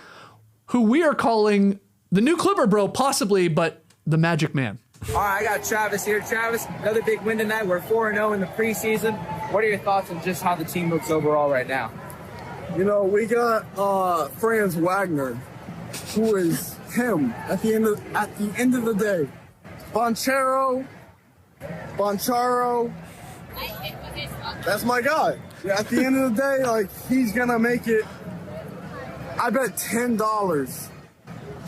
who we are calling the new Clipper bro, possibly, but the Magic Man. All right, I got Travis here. Travis, another big win tonight. We're 4-0 in the preseason. What are your thoughts on just how the team looks overall right now? You know, we got Franz Wagner, who is him at the end of the day. Boncharo, that's my guy. At the end of the day, like, he's gonna make it. I bet $10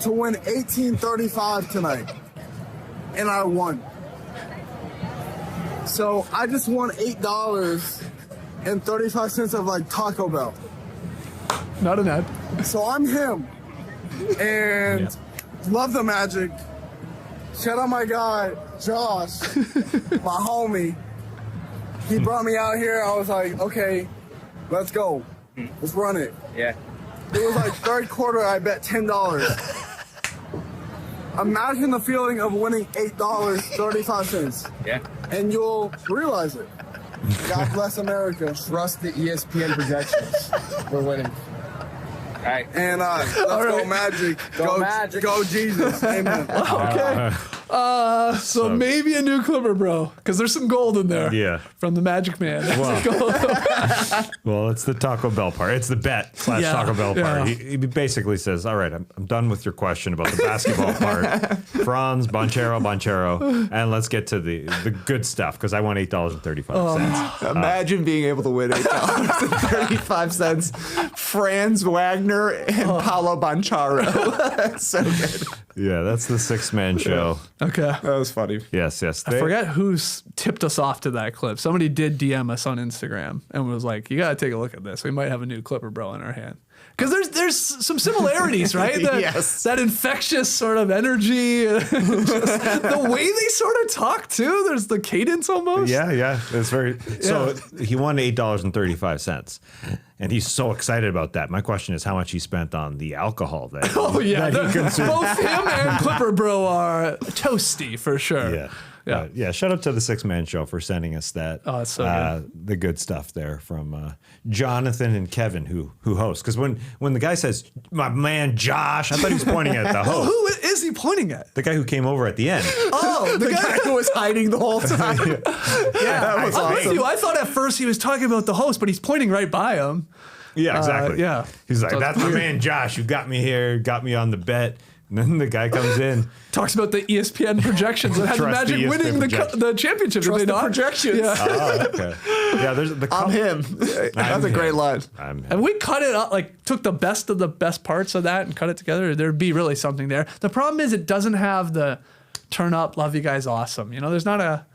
to win 1835 tonight, and I won. So I just won $8.35 of like Taco Bell. Not an ad. So I'm him, and love the Magic. Shout out my guy, Josh, my homie. He brought me out here. I was like, okay, let's go. Let's run it. Yeah. It was like third quarter, I bet $10. Imagine the feeling of winning $8.35. Yeah. And you'll realize it. God bless America. Trust the ESPN projections. We're winning. All right. And let's go Magic. Go Magic. Go Jesus. Amen. Okay. So maybe a new Clipper bro, because there's some gold in there. Yeah. From the Magic Man. Well, it's the Taco Bell part. It's the bet / Taco Bell part. He basically says, all right, I'm done with your question about the basketball part. Franz, Boncharo, and let's get to the good stuff, because I won $8.35. Imagine being able to win $8.35. Franz Wagner and Paolo Boncharo. So good. Yeah, that's the Sixth Man Show. Okay. That was funny. Yes. I forget who's tipped us off to that clip. Somebody did DM us on Instagram and was like, you got to take a look at this. We might have a new Clipper bro in our hand. Because there's some similarities, right? Yes. That infectious sort of energy. Just the way they sort of talk, too. There's the cadence almost. Yeah. It's very. So he won $8.35. And he's so excited about that. My question is how much he spent on the alcohol that, Oh, yeah. that he consumed. Both him and Clipper bro are toasty for sure. Yeah. Shout out to the Sixth Man Show for sending us that. Oh, it's so good. The good stuff there from Jonathan and Kevin, who host. Because when the guy says, my man Josh, I thought he was pointing at the host. Who is he pointing at? The guy who came over at the end. Oh, the guy Who was hiding the whole time. that was I'm with awesome. you. I thought at first he was talking about the host, but he's pointing right by him. Yeah, exactly. Yeah. He's like, So that's my man Josh who got me here, got me on the bet. And then the guy comes in. Talks about the ESPN projections and had the Trust the Magic ESPN winning projections. the championship. Did Trust they the not? projections. Yeah. Oh, okay. Yeah, there's the I'm him. That's a great line. I'm him. And we cut it up, like took the best of the best parts of that and cut it together. There'd be really something there. The problem is it doesn't have the turn up, love you guys, awesome. You know, there's not a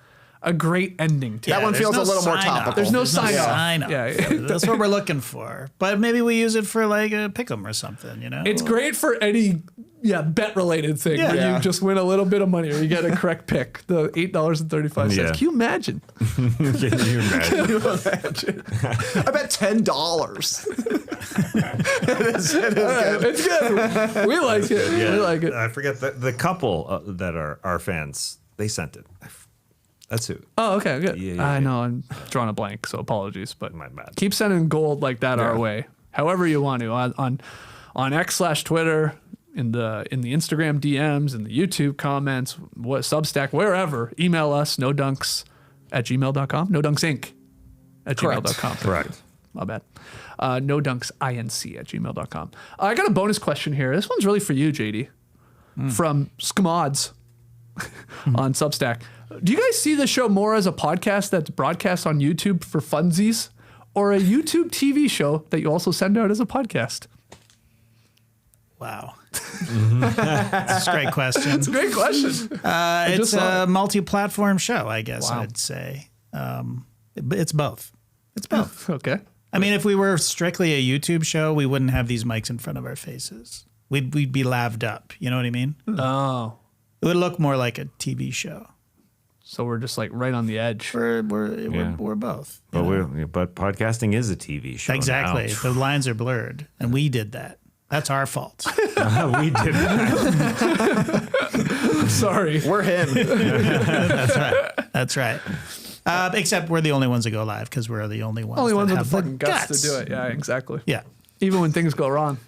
great ending to That it. one feels a little more sign-off. topical. There's no sign off. Yeah. Yeah. That's what we're looking for. But maybe we use it for like a pick'em or something, you know? It's great for any bet related thing where Yeah. you just win a little bit of money or you get a correct pick. The $8.35. Yeah. Can you imagine? Can you imagine? I bet $10. It's good. We like it. Yeah. We like it. I forget the couple that are our fans. They sent it. That's who. Oh, okay, good. Yeah, I know I'm drawing a blank, so apologies, but My bad. keep sending gold like that our way, however you want to on X/Twitter, in the Instagram DMs, in the YouTube comments, what Substack, wherever. Email us nodunks@gmail.com, nodunks@gmail.com. Correct. My bad. nodunks@gmail.com. I got a bonus question here. This one's really for you, JD, from Skmods on Substack. Do you guys see the show more as a podcast that's broadcast on YouTube for funsies, or a YouTube TV show that you also send out as a podcast? Wow. That's a great question. It's a great question. It's saw a multi-platform show, I guess Wow. I'd say. It's both. It's both. Okay. I mean, if we were strictly a YouTube show, we wouldn't have these mics in front of our faces. We'd be laved up. You know what I mean? Oh. It would look more like a TV show. So we're just like right on the edge. We're both. But podcasting is a TV show. Exactly. now. The lines are blurred, and we did that. That's our fault. We did that. Sorry. We're him. That's right. Except we're the only ones that go live because we're the only ones. Only that ones with have the fucking guts to do it. Yeah, exactly. Yeah. Even when things go wrong,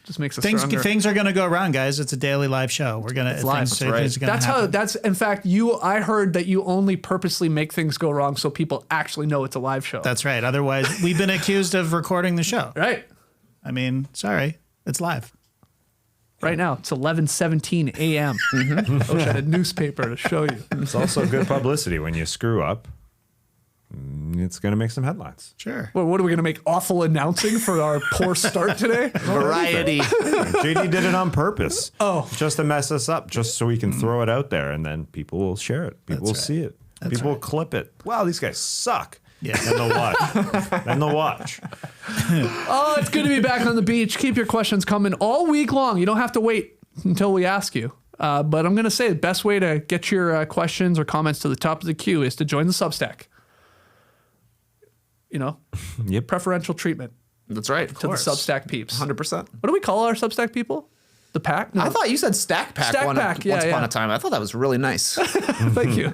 just makes us stronger. Things are going to go wrong, guys. It's a daily live show. We're gonna. live. Things, That's right. things are gonna That's happen. how. That's in fact. I heard that you only purposely make things go wrong so people actually know it's a live show. That's right. Otherwise, we've been accused of recording the show. right. I mean, sorry, it's live. Right now, it's 11:17 a.m. I wish I had a newspaper to show you. It's also good publicity when you screw up. It's going to make some headlines. Sure. Well, what are we going to make awful announcing for our poor start today? Variety. JD did it on purpose. Oh. Just to mess us up, just so we can throw it out there, and then people will share it. People will see it. People will clip it. Wow, these guys suck. Yeah. And they'll watch. And they'll watch. Oh, it's good to be back on the beach. Keep your questions coming all week long. You don't have to wait until we ask you. But I'm going to say the best way to get your questions or comments to the top of the queue is to join the Substack. You know, Yep. preferential treatment That's right. to the Substack peeps. 100%. What do we call our Substack people? The pack? No. I thought you said Stack Pack Stack once Pack, yeah, upon yeah. a time. I thought that was really nice. Thank you.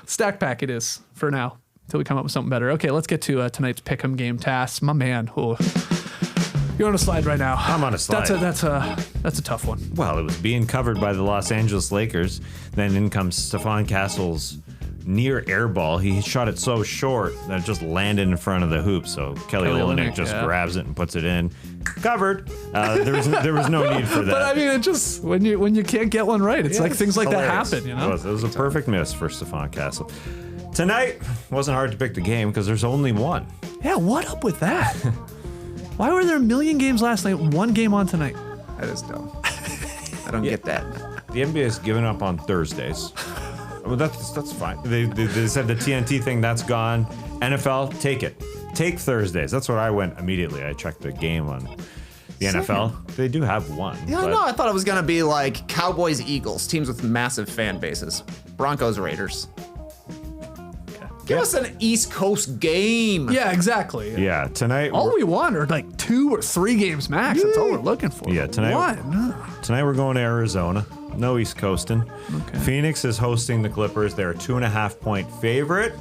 Stack pack it is for now until we come up with something better. Okay, let's get to tonight's pick'em game tasks. My man, you're on a slide right now. I'm on a slide. That's a tough one. Well, it was being covered by the Los Angeles Lakers. Then in comes Stephon Castle's near air ball. He shot it so short that it just landed in front of the hoop. So Kelly Olynyk just grabs it and puts it in. Covered. There was no need for that. But I mean, it just when you can't get one right, it's like things like hilarious. that happen. You know. It was a perfect miss for Stephon Castle. Tonight wasn't hard to pick the game because there's only one. Yeah, what up with that? Why were there a million games last night? One game on tonight. That is dumb. I don't get that. The NBA has given up on Thursdays. Well, that's fine. They said the TNT thing, that's gone. NFL, take it. Take Thursdays. That's what I went immediately. I checked the game on the NFL. They do have one. Yeah, but no, I thought it was going to be like Cowboys, Eagles, teams with massive fan bases. Broncos, Raiders. Give us an East Coast game. Yeah, exactly. Yeah, tonight. All we want are like 2 or 3 games max. That's all we're looking for. Yeah, tonight. One. Tonight we're going to Arizona. No East Coasting. Okay. Phoenix is hosting the Clippers. They're a 2.5-point favorite.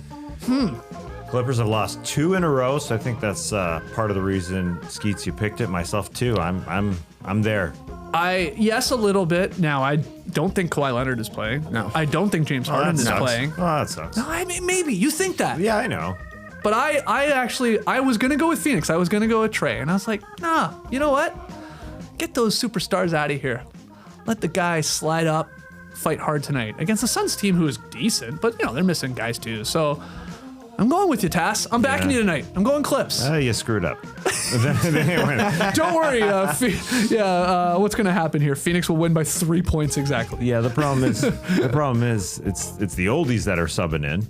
Clippers have lost 2 in a row, so I think that's part of the reason Skeets you picked it. Myself too. I'm there. Yes, a little bit. Now, I don't think Kawhi Leonard is playing. No. I don't think James Harden that is sucks. playing. Oh, that sucks. No, I mean, maybe. You think that. Yeah, I know. But I was going to go with Phoenix. I was going to go with Trey. And I was like, nah, you know what? Get those superstars out of here. Let the guys slide up, fight hard tonight against the Suns team who is decent, but, they're missing guys too. So I'm going with you, Tass. I'm backing you tonight. I'm going Clips. You screwed up. Don't worry. What's going to happen here? Phoenix will win by 3 points exactly. Yeah, the problem is it's the oldies that are subbing in.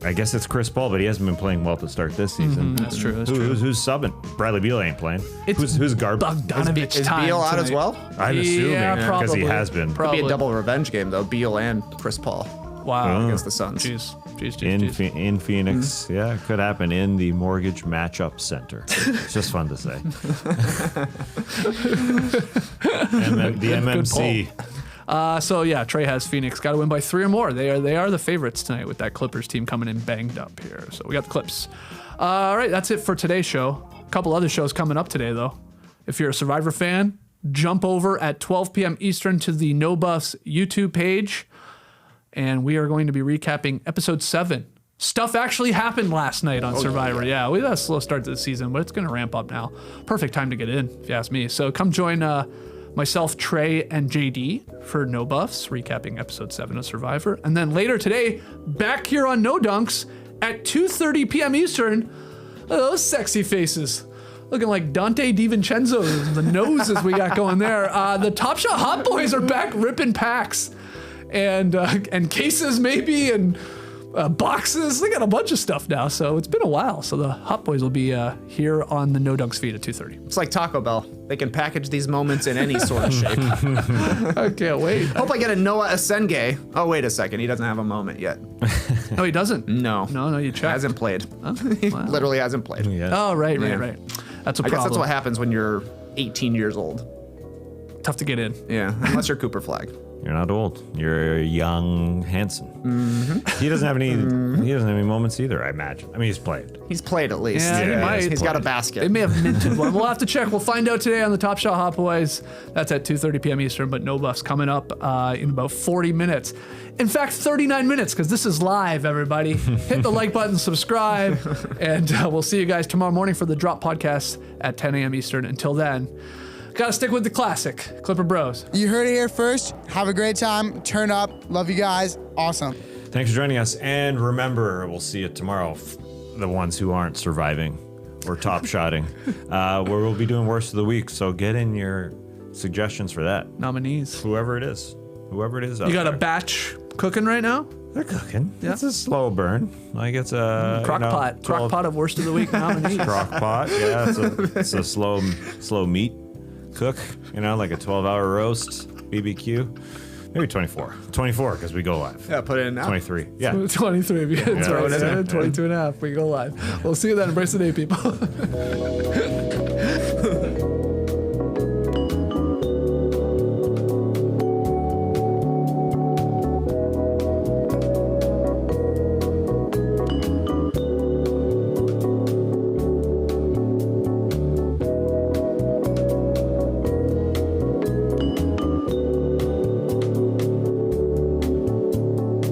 I guess it's Chris Paul, but he hasn't been playing well to start this season. That's true. Who's subbing? Bradley Beal ain't playing. It's who's garbage? Bogdanovich Is time Beal out as tonight. well? I'm assuming Yeah, because he probably. has been Could Probably. be a double revenge game, though. Beal and Chris Paul Wow. against the Suns. Jeez. in Phoenix. Yeah, it could happen in the Mortgage Matchup Center. It's just fun to say. The MMC. Trey has Phoenix. Got to win by 3 or more. They are the favorites tonight with that Clippers team coming in banged up here. So we got the Clips. All right, that's it for today's show. A couple other shows coming up today, though. If you're a Survivor fan, jump over at 12 p.m. Eastern to the No Buffs YouTube page, and we are going to be recapping episode 7. Stuff actually happened last night on Survivor. Yeah, we had a slow start to the season, but it's going to ramp up now. Perfect time to get in, if you ask me. So come join myself, Trey, and JD for No Buffs, recapping episode 7 of Survivor. And then later today, back here on No Dunks at 2:30 p.m. Eastern. Look at those sexy faces. Looking like Dante DiVincenzo, the noses we got going there. The Top Shot Hot Boys are back ripping packs and cases maybe, and boxes. They got a bunch of stuff now, so it's been a while. So the Hot Boys will be here on the No Dunks feed at 2:30. It's like Taco Bell. They can package these moments in any sort of shape. I can't wait. Hope I get a Noah Asenge. Oh, wait a second. He doesn't have a moment yet. No, he doesn't. No. No, you checked. Hasn't played. He Wow. literally hasn't played. Yeah. Oh, right. Yeah. That's a I problem. guess that's what happens when you're 18 years old. Tough to get in. Yeah, unless you're Cooper Flag. You're not old. You're young, handsome. Mm-hmm. He doesn't have any. He doesn't have any moments either. I imagine. I mean, he's played. He's played at least. Yeah, he might. He's got a basket. They may have minted one. We'll have to check. We'll find out today on the Top Shot Hot Boys. That's at 2:30 p.m. Eastern, but No Buffs coming up in about 40 minutes. In fact, 39 minutes, because this is live, everybody. Hit the like button, subscribe, and we'll see you guys tomorrow morning for the Drop Podcast at 10 a.m. Eastern. Until then, gotta stick with the classic. Clipper Bros. You heard it here first. Have a great time. Turn up. Love you guys. Awesome. Thanks for joining us, and remember, we'll see you tomorrow. The ones who aren't surviving or top shotting, where we'll be doing worst of the week. So get in your suggestions for that. Nominees. Whoever it is out You got there. a batch cooking right now? They're cooking. Yeah. It's a slow burn. Like it's a Crock-pot. Crock-pot of worst of the week nominees. Crock pot. Yeah, it's a slow meat cook. Like a 12-hour roast, BBQ. Maybe 24. 24 because we go live. Yeah, put it in now. 23. Yeah. 23. Yeah, that's Yeah. right. 22 and a half. We go live. We'll see you then. Embrace the day, people.